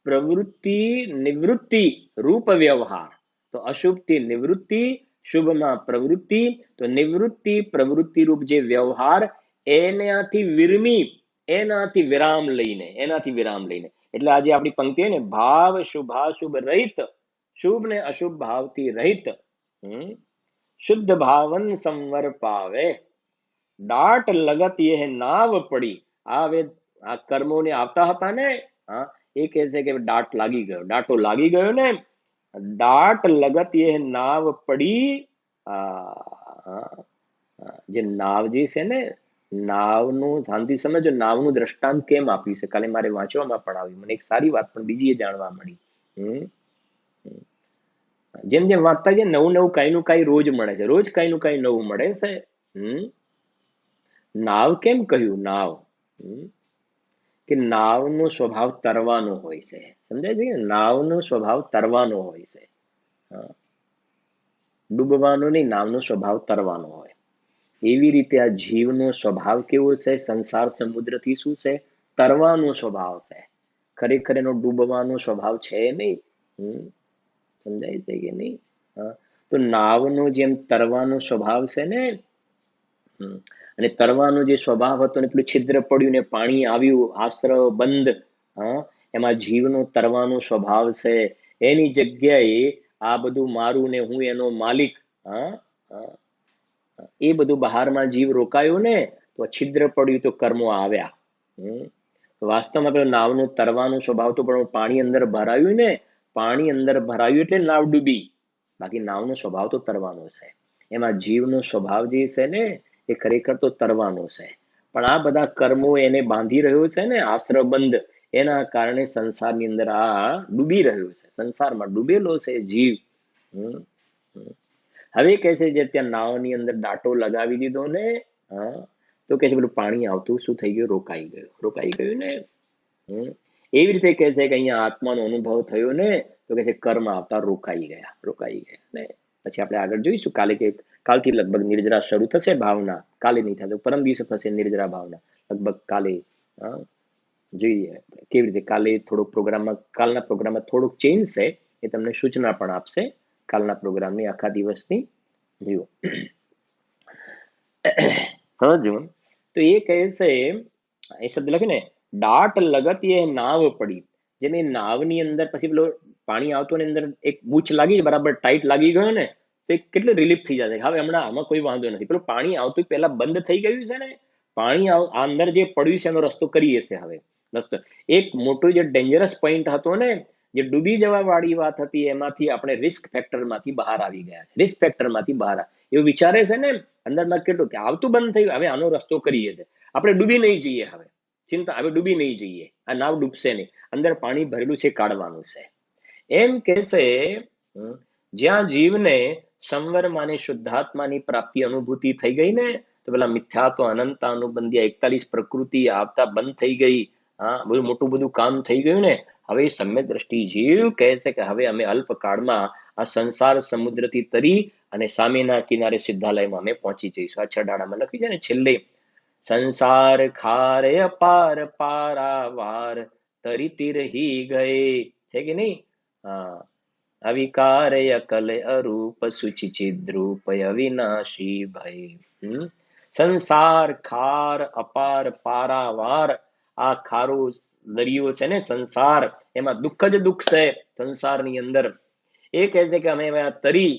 પ્રવૃત્તિ નિવૃત્તિ રૂપ વ્યવહાર. તો અશુભથી નિવૃત્તિ, શુભમાં પ્રવૃત્તિ. તો નિવૃત્તિ પ્રવૃત્તિ રૂપ જે વ્યવહાર, એનાથી વિરમી, એનાથી વિરામ લઈને, એનાથી વિરામ લઈને. એટલે આજે આપણી પંક્તિ ને ભાવ શુભાશુભ રહિત, શુભ ને અશુભ ભાવથી રહિત, શુદ્ધ ભાવન સંવર પાવે. દાટ લગત યહ નાવ પડી. આ કર્મોને આવતા હતા ને, એ કહે છે કે દાટ લાગી ગયો, દાટો લાગી ગયો ને. દાટ લગત યહ નાવ પડી. જે નાવ જે છે ને, નાવનું શાંતિ સમજો, નાવનું દ્રષ્ટાંત કેમ આપ્યું છે કાલે મારે વાંચવામાં પણ આવ્યું. મને એક સારી વાત પણ બીજી એ જાણવા મળી. જેમ જેમ વાંચતા છે નવું નવું કઈ નું કઈ રોજ મળે છે, રોજ કઈ નું કઈ નવું મળે છે. નાવ કેમ કહ્યું? નાવ કે નાવનો સ્વભાવ તરવાનો હોય છે. સમજાય છે કે નાવનો સ્વભાવ તરવાનો હોય છે, ડૂબવાનો નહીં, નાવનો સ્વભાવ તરવાનો હોય. એવી રીતે આ જીવનો સ્વભાવ કેવો છે? સંસાર સમુદ્રથી શું છે? તરવાનો સ્વભાવ છે. ખરેખર એનો ડૂબવાનો સ્વભાવ છે નહીં. સમજાય છે કે નહીં? તો નાવનો જેમ તરવાનો સ્વભાવ છે ને, અને તરવાનો જે સ્વભાવ હતો ને પેલું છિદ્ર પડ્યું ને પાણી આવ્યું, આશ્રવ બંધ, એમાં જીવનો તરવાનો સ્વભાવ છે. એની જગ્યાએ આ બધું મારું ને હું એનો માલિક, એ બધું બહારમાં જીવ રોકાયો ને તો છિદ્ર પડ્યું તો કર્મો આવ્યા. વાસ્તવમાં પેલો નાવનો તરવાનો સ્વભાવ તો પણ પાણી અંદર ભરાયું ને, પાણી અંદર ભરાયું એટલે નાવ ડૂબી. બાકી નાવનો સ્વભાવ તો તરવાનો છે. એમાં જીવનો સ્વભાવ જે છે ને એ ખરેખર તો તરવાનો છે. પણ આ બધા કર્મો એને બાંધી રહ્યો છે ને, આશ્રય બંધ, એના કારણે સંસારની અંદર આ ડૂબી રહ્યો છે, સંસારમાં ડૂબેલો છે જીવ. હવે કહે છે જે ત્યાં નાવની અંદર દાટો લગાવી દીધો ને, તો કે છે પેલું પાણી આવતું શું થઈ ગયું? રોકાઈ ગયું, રોકાઈ ગયું ને. એવી રીતે કહે છે કે અહીંયા આત્માનો અનુભવ થયો ને, તો કે છે કર્મ આવતા રોકાઈ ગયા, રોકાઈ ગયા ને. પછી આપણે આગળ જોઈશું કાલે, કે કાલથી લગભગ નિર્જરા શરૂ થશે ભાવના. કાલે નહીં થશે, પરમ દિવસે થશે નિર્જરા ભાવના લગભગ કાલે. જોઈએ કેવી રીતે કાલે થોડોક પ્રોગ્રામમાં, કાલના પ્રોગ્રામમાં થોડુંક ચેન્જ છે, એ તમને સૂચના પણ આપશે કાલના પ્રોગ્રામની આખા દિવસની. જુઓ જો તો એ કહે છે, એ શબ્દ લખ્યું ને દાટ લગત એ નાવ પડી. જેમ એ નાવની અંદર પછી પેલો પાણી આવતો ને અંદર એક બૂચ લાગી, બરાબર ટાઈટ લાગી ગયો ને, તો કેટલું રિલીફ થઈ જશે. હવે હમણાં આમાં કોઈ વાંધો નથી, પેલું પાણી આવતું પહેલા બંધ થઈ ગયું છે ને, પાણી અંદર જે પડ્યું છે એનો રસ્તો કરીએ છે હવે રસ્તો. એક મોટું જે ડેન્જરસ પોઈન્ટ હતો ને, જે ડૂબી જવા વાળી વાત હતી, એમાંથી આપણે રિસ્ક ફેક્ટર માંથી બહાર આવી ગયા. રિસ્ક ફેક્ટર માંથી બહાર એવું વિચારે છે ને અંદરમાં કેટલું કે આવતું બંધ થયું, હવે આનો રસ્તો કરીએ છે, આપણે ડૂબી નહીં જઈએ, હવે ચિંતા, હવે ડૂબી નહીં જઈએ, આ નાવ ડૂબશે નહીં, અંદર પાણી ભરેલું છે, કાઢવાનું છે. એમ કહેશે જ્યાં જીવને સંવરમાની શુદ્ધાત્માની પ્રાપ્તિ અનુભૂતિ થઈ ગઈ ને, તો પેલા મિથ્યાત્વ અનંત અનુબંધી 41 પ્રકૃતિ આવતા બંધ થઈ ગઈ. હા, બધું મોટું બધું કામ થઈ ગયું ને. હવે સમ્યક દ્રષ્ટિ જીવ કહે છે કે હવે અમે અલ્પકાળમાં આ સંસાર સમુદ્રથી તરી અને સામેના કિનારે સિદ્ધાલયમાં અમે પહોંચી જઈશું. આ છડાડામાં લખી છે ને છેલ્લે, સંસાર ખારે અપાર પારાવાર તરી તિરહી ગયે, છે કે નહીં? હા, અવિકાર અકલ અરૂપ સુચિ ચિદ્રૂપ અવિનાશી ભય. સંસાર ખાર અપાર પારાવાર, આ ખારો દરિયો છે ને સંસાર, એમાં દુઃખ જ દુઃખ છે સંસારની અંદર. એ કહે છે કે અમે તરી,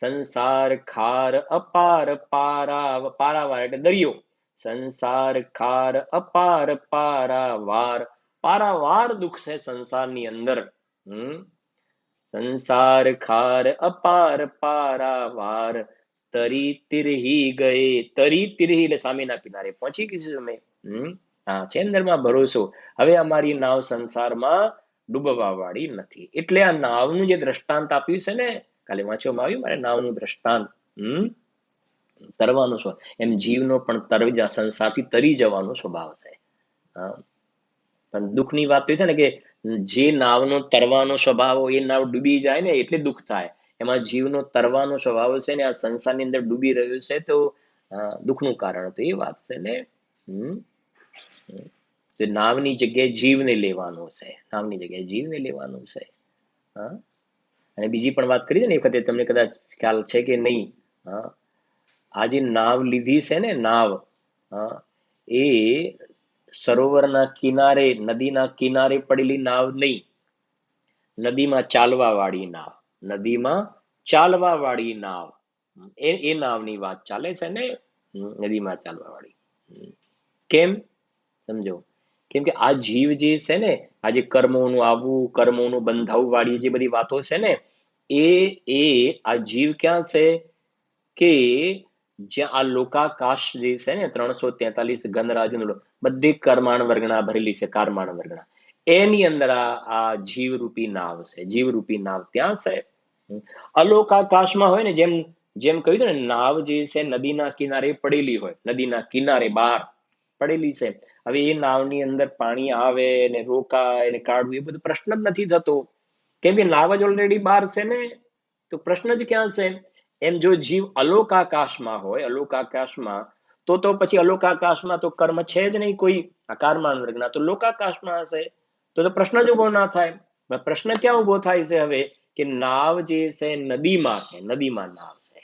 સંસાર ખાર અપાર પારાવાર એટલે દરિયો, સંસાર ખાર અપાર પારાવાર, પારાવાર દુઃખ છે સંસારની અંદર. સંસાર ખાર અપાર પારાવાર તરી તિરહી ગયે, તરી તિરહી એટલે સામેના કિનારે પહોંચી ગઈ તમે. હા, છે અંદરમાં ભરોસો, હવે અમારી નાવ સંસારમાં ડૂબવા વાળી નથી. એટલે આ નાવનું જે દ્રષ્ટાંત આપ્યું છે ને, કાલે વાંચવામાં આવ્યું મારે નાવનું દ્રષ્ટાંત, તરવાનો સ્વભાવ, એમ જીવનો પણ તરવી સંસારથી તરી જવાનો સ્વભાવ છે. હા, પણ દુઃખની વાત તો છે ને કે જે નાવનો તરવાનો સ્વભાવ હોય એ નાવ ડૂબી જાય ને એટલે દુઃખ થાય. એમાં જીવનો તરવાનો સ્વભાવ છે ને, આ સંસારની અંદર ડૂબી રહ્યો છે તો દુઃખનું કારણ હતું. એ વાત છે ને. તો નાવની જગ્યાએ જીવને લેવાનો છે, નાવની જગ્યાએ જીવને લેવાનું છે. હા, અને બીજી પણ વાત કરી ને એ વખતે, તમને કદાચ ખ્યાલ છે કે નહીં. હા, આ જે નાવ લીધી છે ને, નાવ, હા, એ સરોવરના કિનારે, નદીના કિનારે પડેલી નાવ નહીં, નદીમાં ચાલવા વાળી નાવ, નદીમાં ચાલવા વાળી નાવ, એ નાવની વાત ચાલે છે ને, નદીમાં ચાલવા વાળી. કેમ? સમજો, કેમ કે આ જીવ જે છે ને, આ જે કર્મોનું આવવું, કર્મોનું બંધાવું વાળી જે બધી વાતો છે ને, એ આ જીવ ક્યાં છે કે જ્યાં આ લોકાકાશ જે છે ને, 343 ગણરાજ્ય બધી કર્માણ વર્ગણા ભરેલી છે, કર્માણ વર્ગણા, એની અંદર આ જીવરૂપી નાવ છે. જીવરૂપી નાવ ત્યાં છે. અલોકાકાશમાં હોય ને, જેમ જેમ કહ્યું ને, નાવ જે છે નદીના કિનારે પડેલી હોય, નદીના કિનારે બહાર પડેલી છે. હવે એ નાવની અંદર પાણી આવે ને રોકાય ને કાઢવું, એ બધું પ્રશ્ન જ નથી થતો, કેમ કે નાવ જ ઓલરેડી બહાર છે ને, તો પ્રશ્ન જ ક્યાં છે? એમ જો જીવ અલોકાકાશમાં હોય, અલોકાકાશમાં, તો પછી અલોકાકાશમાં તો કર્મ છે જ નહીં કોઈ, આકારમાન વર્ગના, તો લોકાકાશમાં હશે, તો પ્રશ્ન જ ઉભો ના થાય. પ્રશ્ન ક્યાં ઉભો થાય છે હવે? કે નાવ જે છે નદીમાં છે, નદીમાં નાવ છે,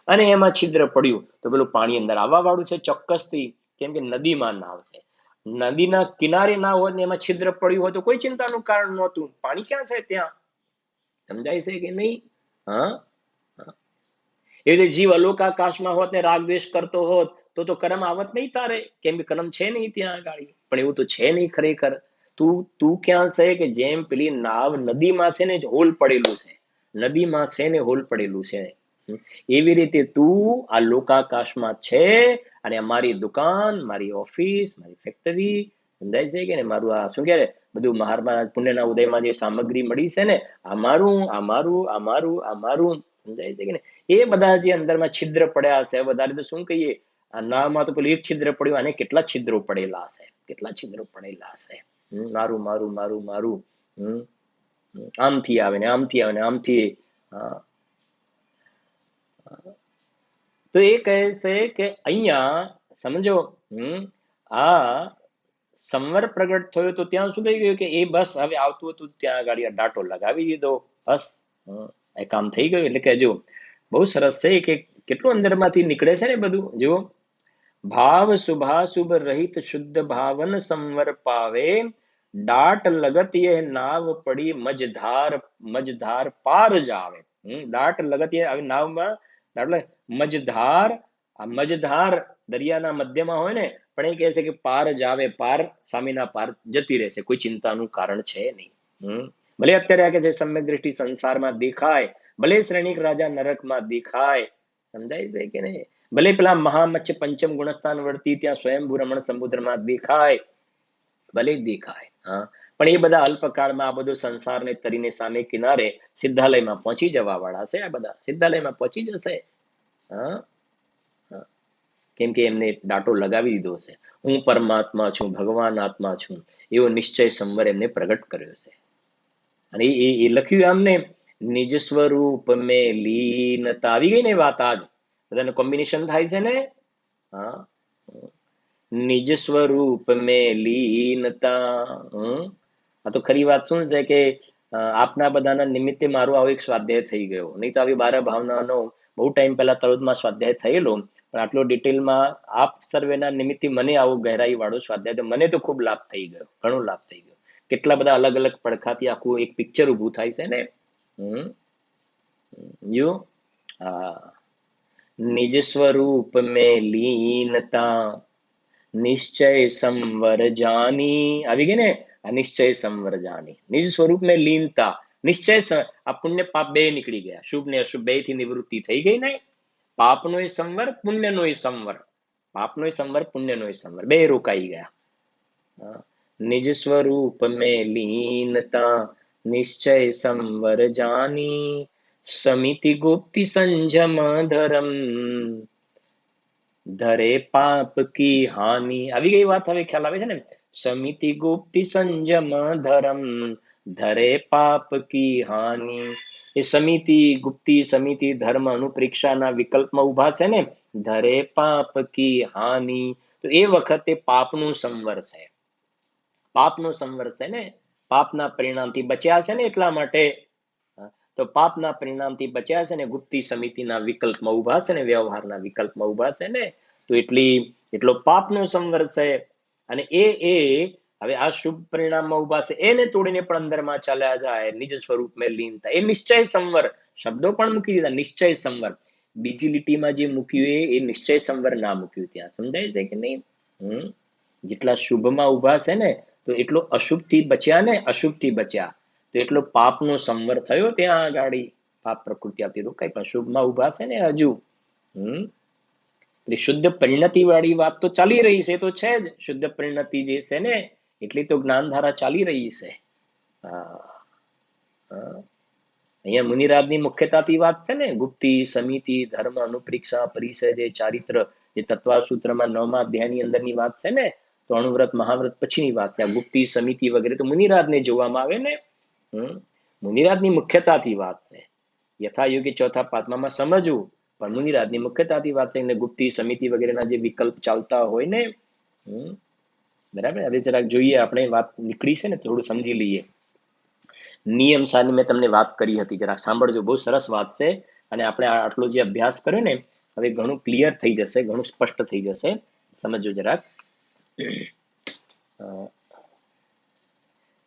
અને એમાં છિદ્ર પડ્યું તો પેલું પાણી અંદર આવવા વાળું છે ચોક્કસથી, કેમ કે નદીમાં નાવ છે. નદીના કિનારે ના હોત ને એમાં છિદ્ર પડ્યું હોય તો કોઈ ચિંતાનું કારણ નહોતું. પાણી ક્યાં છે ત્યાં? સમજાય છે કે નહીં? હા, એ રીતે જીવ અલોકાકાશમાં હોત ને રાગ દ્વેષ કરતો હોત તો કર્મ આવત નહીં તારે, કેમ કે કર્મ છે નહીં ત્યાં આગળ. પણ એવું તો છે નહીં ખરેખર. તું ક્યાં છે કે જેમ પેલી નાવ નદીમાં છે ને હોલ પડેલું છે, નદીમાં છે ને હોલ પડેલું છે, એવી રીતે તું આ લોકાકાશમાં છે. અને અમારી દુકાન, મારી ઓફિસ, મારી ફેક્ટરી, સમજાય છે કે ને, મારું આ શું કહેવાય બધું મહાત્મા પુણ્યના ઉદયમાં જે સામગ્રી મળી છે ને, અમારું અમારું અમારું અમારું, સમજાય છે કે ને. એ બધા જે અંદરમાં છિદ્ર પડ્યા છે, વધારે તો શું કહીએ, આ નાવમાં તો પેલું એક છિદ્ર પડ્યું, અને કેટલા છિદ્રો પડેલા છે, કેટલા છિદ્રો પડેલા છે. મારું મારું મારું મારું, આમથી આવે ને આમથી આવે ને આમથી. તો એ કહે છે કે અહીંયા સમજો, આ સંવર પ્રગટ થયો તો ત્યાં શું થઈ ગયું કે એ બસ હવે આવતું હતું ત્યાં આગળ ડાટો લગાવી દીધો, બસ એ કામ થઈ ગયું. એટલે કે જો બહુ સરસ છે કે કેટલું અંદરમાંથી નીકળે છે ને બધું. જુઓ, ભાવ શુભાશુભ રહિત શુદ્ધ ભાવન સંવર પાવે, ડાટ લગત એ નાવ પડી મજધાર, મજધાર પાર જાવે. ડાટ લગત એ નાવમાં મજધાર, આ મજધાર દરિયાના મધ્યમાં હોય ને, પણ એ કહે છે કે પાર જાવે પાર, સામેના પાર જતી રહેશે, કોઈ ચિંતાનું કારણ છે નહીં. ભલે અત્યારે આ કે છે સમ્યક દ્રષ્ટિ સંસારમાં દેખાય, ભલે શ્રેણીક રાજા નરકમાં દેખાય, સમજાય છે કે નહીં? ભલે પેલા મહામચ્છ પંચમ ગુણસ્થાન વર્તી ત્યાં સ્વયંભૂ રમણ સમુદ્રમાં દેખાય, ભલે દેખાય, હા, પણ એ બધા અલ્પકાળમાં આ બધો સંસારને તરીને સામે કિનારે સિદ્ધાલયમાં પહોંચી જવા વાળા છે. આ બધા સિદ્ધાલયમાં પહોંચી જશે. હા, કેમ કે એમને દાટો લગાવી દીધો છે. હું પરમાત્મા છું, ભગવાન આત્મા છું, એવો નિશ્ચય સંવર એમને પ્રગટ કર્યો છે. અને એ લખ્યું આમને, નિજ સ્વરૂપ મેં લીનતા. આવી ગઈ ને વાત, આજ બધાને કોમ્બિનેશન થાય છે ને. હા, નિજ સ્વરૂપ મેં લીનતા. આ તો ખરી વાત શું છે કે આપના બધાના નિમિત્તે મારો આવો એક સ્વાધ્યાય થઈ ગયો. નહીં તો આવી 12 ભાવનાનો બહુ ટાઈમ પહેલા તળોદમાં સ્વાધ્યાય થયેલો, પણ આટલો ડિટેલમાં આપ સર્વેના નિમિત્તે મને આવો ગહેરાઈ વાળો સ્વાધ્યાય, મને તો ખૂબ લાભ થઈ ગયો, ઘણો લાભ થઈ ગયો. કેટલા બધા અલગ અલગ પડખાથી આખું એક પિક્ચર ઊભું થાય છે ને. જો હા, નિજ સ્વરૂપ મેં લીનતા, નિશ્ચય સંવર જાની. આવી ગઈ ને આ નિશ્ચય સંવર જાની. નિજ સ્વરૂપ મેં લીનતા, નિશ્ચય, આ પુણ્ય પાપ બે નીકળી ગયા, શુભ ને અશુભ બે થી નિવૃત્તિ થઈ ગઈ ને. પાપનો એ સંવર, પુણ્યનો એ સંવર, પાપનો એ સંવર, પુણ્યનો એ સંવર, બે રોકાઈ ગયા. નિજ સ્વરૂપ મેં લીનતા, નિશ્ચય સંવર જાની, સમિતિ ગુપ્તિ સંજમ ધરમ, ધરે પાપ કી હાનિ. આવી ગઈ વાત, હવે ખ્યાલ આવે છે ને. સમિતિ ગુપ્તિ સંજમ ધરમ, ધરે પાપ કી હાનિ. એ સમિતિ ગુપ્તિ, સમિતિ ધર્મ અનુપ્રેક્ષાના વિકલ્પમાં ઉભા છે ને. ધરે પાપ કી હાનિ, તો એ વખતે પાપનું સંવર છે. પાપનો સંવર છે ને. પાપના પરિણામથી બચ્યા છે ને, એટલા માટે. તો પાપના પરિણામથી બચ્યા છે ને, ગુપ્તિ સમિતિના વિકલ્પમાં ઉભા છે ને, વ્યવહારના વિકલ્પમાં ઉભા છે ને. તો એટલો પાપનો સંવર છે. અને એ હવે આ શુભ પરિણામમાં ઉભા છે, એને તોડીને પણ અંદરમાં ચાલ્યા જાય, નિજ સ્વરૂપ મેં લીનતા. એ નિશ્ચય સંવર, શબ્દો પણ મૂકી દીધા, નિશ્ચય સંવર. બીજી લીટીમાં જે મૂક્યું એ નિશ્ચય સંવર ના મૂક્યું ત્યાં. સમજાય છે કે નહીં? જેટલા શુભમાં ઉભા છે ને, તો એટલો અશુભ થી બચ્યા ને, અશુભ થી બચ્યા, તો એટલો પાપનો સંવર થયો ત્યાં આગાડી. પાપ પ્રકૃતિ આવતી રોકાય, પણ શુભમાં ઉભા છે ને હજુ. શુદ્ધ પરિણતિ વાળી વાત તો ચાલી રહી છે, તો છે જ શુદ્ધ પરિણતિ જે છે ને, એટલી તો જ્ઞાનધારા ચાલી રહી છે. અહીંયા મુનિરાજની મુખ્યતાથી વાત છે ને, ગુપ્તિ સમિતિ ધર્મ અનુપ્રેક્ષા પરિસર, જે ચારિત્ર, જે તત્વસૂત્રમાં 9મા અધ્યાયની અંદરની વાત છે ને, તો અણુવ્રત મહાવ્રત પછીની વાત છે. આ ગુપ્તિ સમિતિ વગેરે તો મુનિરાજને જોવામાં આવે ને. મુનિરાજની મુખ્યતાથી વાત છે. યથાયોગી ચોથા પાંચમામાં સમજવું, પણ મુનિરાજની મુખ્યતાથી વાત છે. ગુપ્તિ સમિતિ વગેરેના જે વિકલ્પ ચાલતા હોય ને. બરાબર. હવે જરાક જોઈએ, આપણે વાત નીકળી છે ને, થોડું સમજી લઈએ. નિયમ સારની મેં તમને વાત કરી હતી, જરાક સાંભળજો, બહુ સરસ વાત છે. અને આપણે આટલો જે અભ્યાસ કર્યો ને, હવે ઘણું ક્લિયર થઈ જશે, ઘણું સ્પષ્ટ થઈ જશે. સમજો જરાક.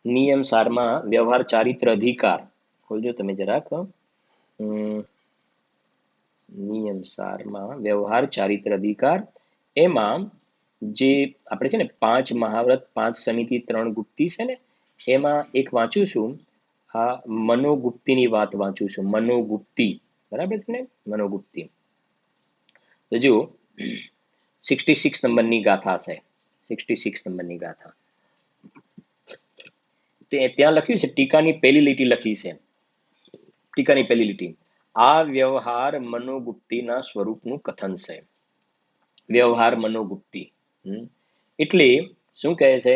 નિયમ સારમાં વ્યવહાર ચારિત્ર અધિકાર ખોલજો તમે જરાક. નિયમ સારમાં વ્યવહાર ચારિત્ર અધિકાર, એમાં જે આપણે છે ને 5 મહાવ્રત, 5 સમિતિ, 3 ગુપ્તિ છે ને, એમાં એક વાંચું છું, આ મનોગુપ્તિની વાત વાંચું છું. મનોગુપ્તિ, બરાબર છે ને, મનોગુપ્તિ. તો જો 66 નંબરની ગાથા છે, 66 નંબરની ગાથા. ત્યાં લખ્યું છે, ટીકાની પહેલી લીટી લખી છે. ટીકાની પહેલી લીટી, આ વ્યવહાર મનોગુપ્તિના સ્વરૂપનું કથન છે. વ્યવહાર મનોગુપ્તિ એટલે શું કહે છે?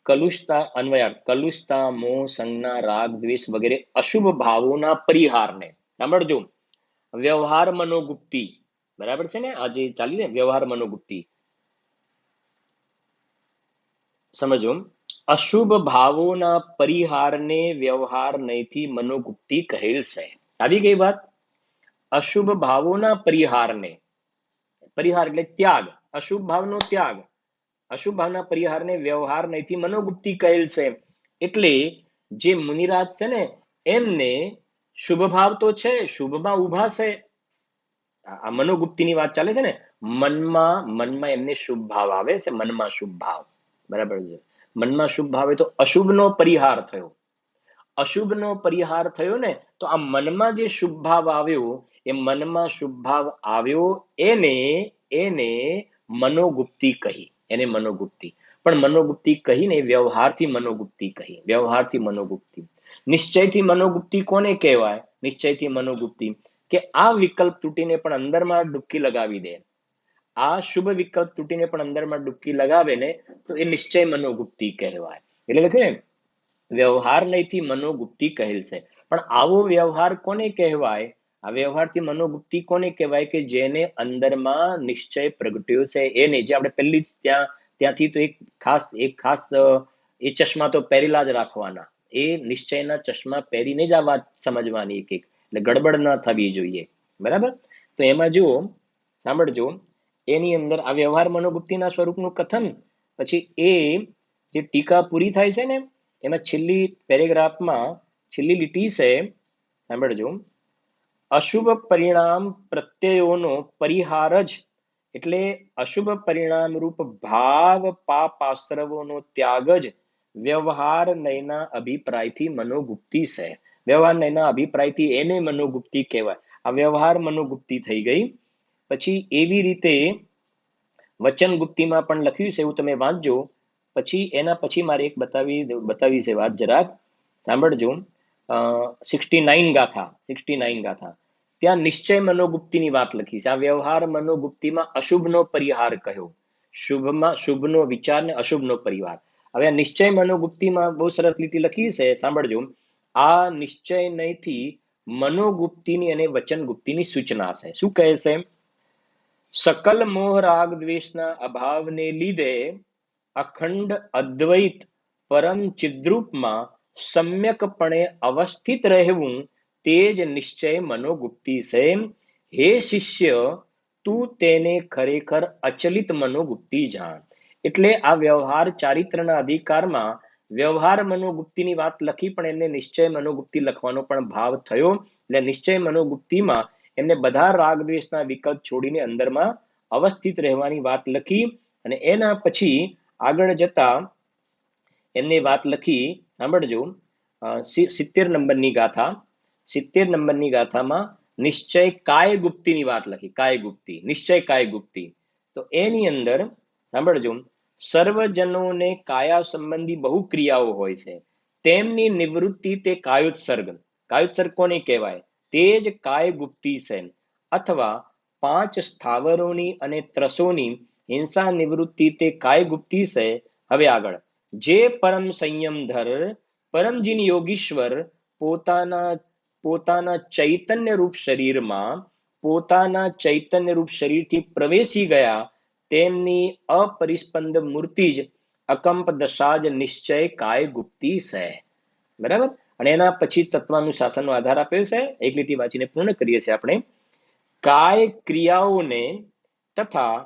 કલુષતા અન્વયાર્થ, કલુષતા, મોહ, સંજ્ઞા, રાગ, દ્વેષ વગેરે અશુભ ભાવોના પરિહારને, સાંભળજો, વ્યવહાર મનોગુપ્તિ, બરાબર છે ને, આજે ચાલી ને વ્યવહાર મનોગુપ્તિ. સમજો, અશુભ ભાવોના પરિહારને વ્યવહાર નયથી મનોગુપ્તિ કહેલ છે. આવી ગઈ વાત. અશુભ ભાવોના પરિહારને, પરિહાર એટલે ત્યાગ, અશુભ ભાવનો ત્યાગ, અશુભ ભાવના પરિહારને વ્યવહાર નયથી મનોગુપ્તિ કહેલ છે. એટલે જે મુનિરાજ છે ને, એમને શુભ ભાવ તો છે, શુભમાં ઉભા છે. આ મનોગુપ્તિની વાત ચાલે છે ને, મનમાં એમને શુભ ભાવ આવે છે, મનમાં શુભ ભાવ, બરાબર છે. મનમાં શુભ ભાવ હોય તો અશુભનો પરિહાર થયો. અશુભનો પરિહાર થયો ને, તો આ મનમાં જે શુભ ભાવ આવ્યો, એ મનમાં શુભ ભાવ આવ્યો એને એને મનોગુપ્તિ કહી, એને મનોગુપ્તિ. પણ મનોગુપ્તિ કહીને વ્યવહારથી મનોગુપ્તિ કહી, વ્યવહારથી મનોગુપ્તિ. નિશ્ચયથી મનોગુપ્તિ કોને કહેવાય? નિશ્ચયથી મનોગુપ્તિ કે આ વિકલ્પ તૂટીને પણ અંદરમાં ડૂબકી લગાવી દે, આ શુભ વિકલ્પ તૂટીને પણ અંદરમાં ડૂબકી લગાવે ને, તો એ નિશ્ચય મનોગુપ્તિ કહેવાય. એટલે લખે વ્યવહાર નહીથી મનોગુપ્તિ કહેલ છે. પણ આવો વ્યવહાર કોને કહેવાય? આ વ્યવહારથી મનોગુપ્તિ કોને કહેવાય? કે જેને અંદરમાં નિશ્ચય પ્રગટ્યો છે એને. જે આપણે પહેલી ત્યાંથી તો એક ખાસ એ ચશ્મા તો પહેરેલા જ રાખવાના, એ નિશ્ચયના ચશ્મા પહેરીને જ આ વાત સમજવાની એક એટલે ગડબડ ન થવી જોઈએ, બરાબર. તો એમાં જુઓ, સાંભળજો, એની અંદર આ વ્યવહાર મનોગુપ્તિના સ્વરૂપનું કથન, પછી એ જે ટીકા પૂરી થાય છે ને, એમાં છેલ્લી પેરેગ્રાફમાં છેલ્લી લીટી છે, સાંભળજો. અશુભ પરિણામ પ્રત્યયોનો પરિહાર જ, એટલે અશુભ પરિણામ રૂપ ભાવ પાપ આશ્રવોનો ત્યાગ જ વ્યવહાર નયના અભિપ્રાયથી મનોગુપ્તિ છે. વ્યવહાર નયના અભિપ્રાયથી એને મનોગુપ્તિ કહેવાય. આ વ્યવહાર મનોગુપ્તિ થઈ ગઈ. પછી એવી રીતે વચન ગુપ્તિમાં પણ લખ્યું છે, એવું તમે વાંચજો. પછી એના પછી મારે એક બતાવી છે વાત, જરાક સાંભળજો. 69 ગાથા, ત્યાં નિશ્ચય મનોગુપ્તિની વાત લખી છે. આ વ્યવહાર મનોગુપ્તિમાં અશુભનો પરિહાર કહ્યો, શુભનો વિચાર ને અશુભનો પરિવાર. હવે આ નિશ્ચય મનોગુપ્તિમાં બહુ સરસ લીટી લખી છે, સાંભળજો. આ નિશ્ચય નયથી મનોગુપ્તિની અને વચન ગુપ્તિની સૂચના છે. શું કહે છે? સકલ મોહ રાગ દ્વેષના અભાવને લીધે અખંડ અદ્વૈત પરમ ચિદ્રૂપમાં સમ્યકપણે અવસ્થિત રહેવું, તે જ નિશ્ચય મનોગુપ્તિ છે. હે શિષ્ય, તું તેને ખરેખર અચલિત મનોગુપ્તિ જાણ. એટલે આ વ્યવહાર ચારિત્રના અધિકારમાં વ્યવહાર મનોગુપ્તિની વાત લખી, પણ એમને નિશ્ચય મનોગુપ્તિ લખવાનો પણ ભાવ થયો. એટલે નિશ્ચય મનોગુપ્તિમાં એમને બધા રાગ દ્વેષના વિકલ્પ છોડીને અંદરમાં અવસ્થિત રહેવાની વાત લખી. અને એના પછી આગળ જતા એમને વાત લખી, સાંભળજો. 70 નંબરની ગાથા, 70 નંબરની ગાથામાં નિશ્ચય કાય ગુપ્તિની વાત લખી. કાય ગુપ્તિ, નિશ્ચય કાય ગુપ્તિ. તો એની અંદર સાંભળજો, સર્વજનોને કાયા સંબંધી બહુ ક્રિયાઓ હોય છે, તેમની નિવૃત્તિ તે કાયોત્સર્ગ. કાયોત્સર્ગ કોને કહેવાય? તે જ કાય ગુપ્તિ છે. અથવા 5 સ્થાવરોની અને ત્રસોની હિંસા નિવૃત્તિ તે કાય ગુપ્તિ છે. હવે આગળ, જે પરમ સંયમધર પરમજીન યોગીશ્વર પોતાના ચૈતન્ય રૂપ શરીરમાં, પોતાના ચૈતન્ય રૂપ શરીરથી પ્રવેશી ગયા, તેમની અપરિસ્પંદ મૂર્તિ જ અકંપ દશા જ નિશ્ચય કાય ગુપ્તિ છે. બરાબર. અને એના પછી તત્વાનુશાસનનો આધાર આપ્યો છે. એક લીટી વાંચીને પૂર્ણ કરીએ છીએ આપણે. કાય ક્રિયાઓને તથા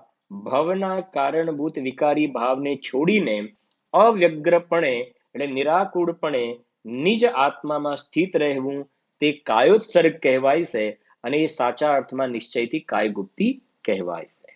ભવના કારણભૂત વિકારી ભાવને છોડીને અવ્યગ્રપણે એટલે નિરાકુળપણે નિજ આત્મામાં સ્થિત રહેવું, તે કાયોત્સર્ગ કહેવાય છે. અને એ સાચા અર્થમાં નિશ્ચયથી કાય ગુપ્તિ કહેવાય છે.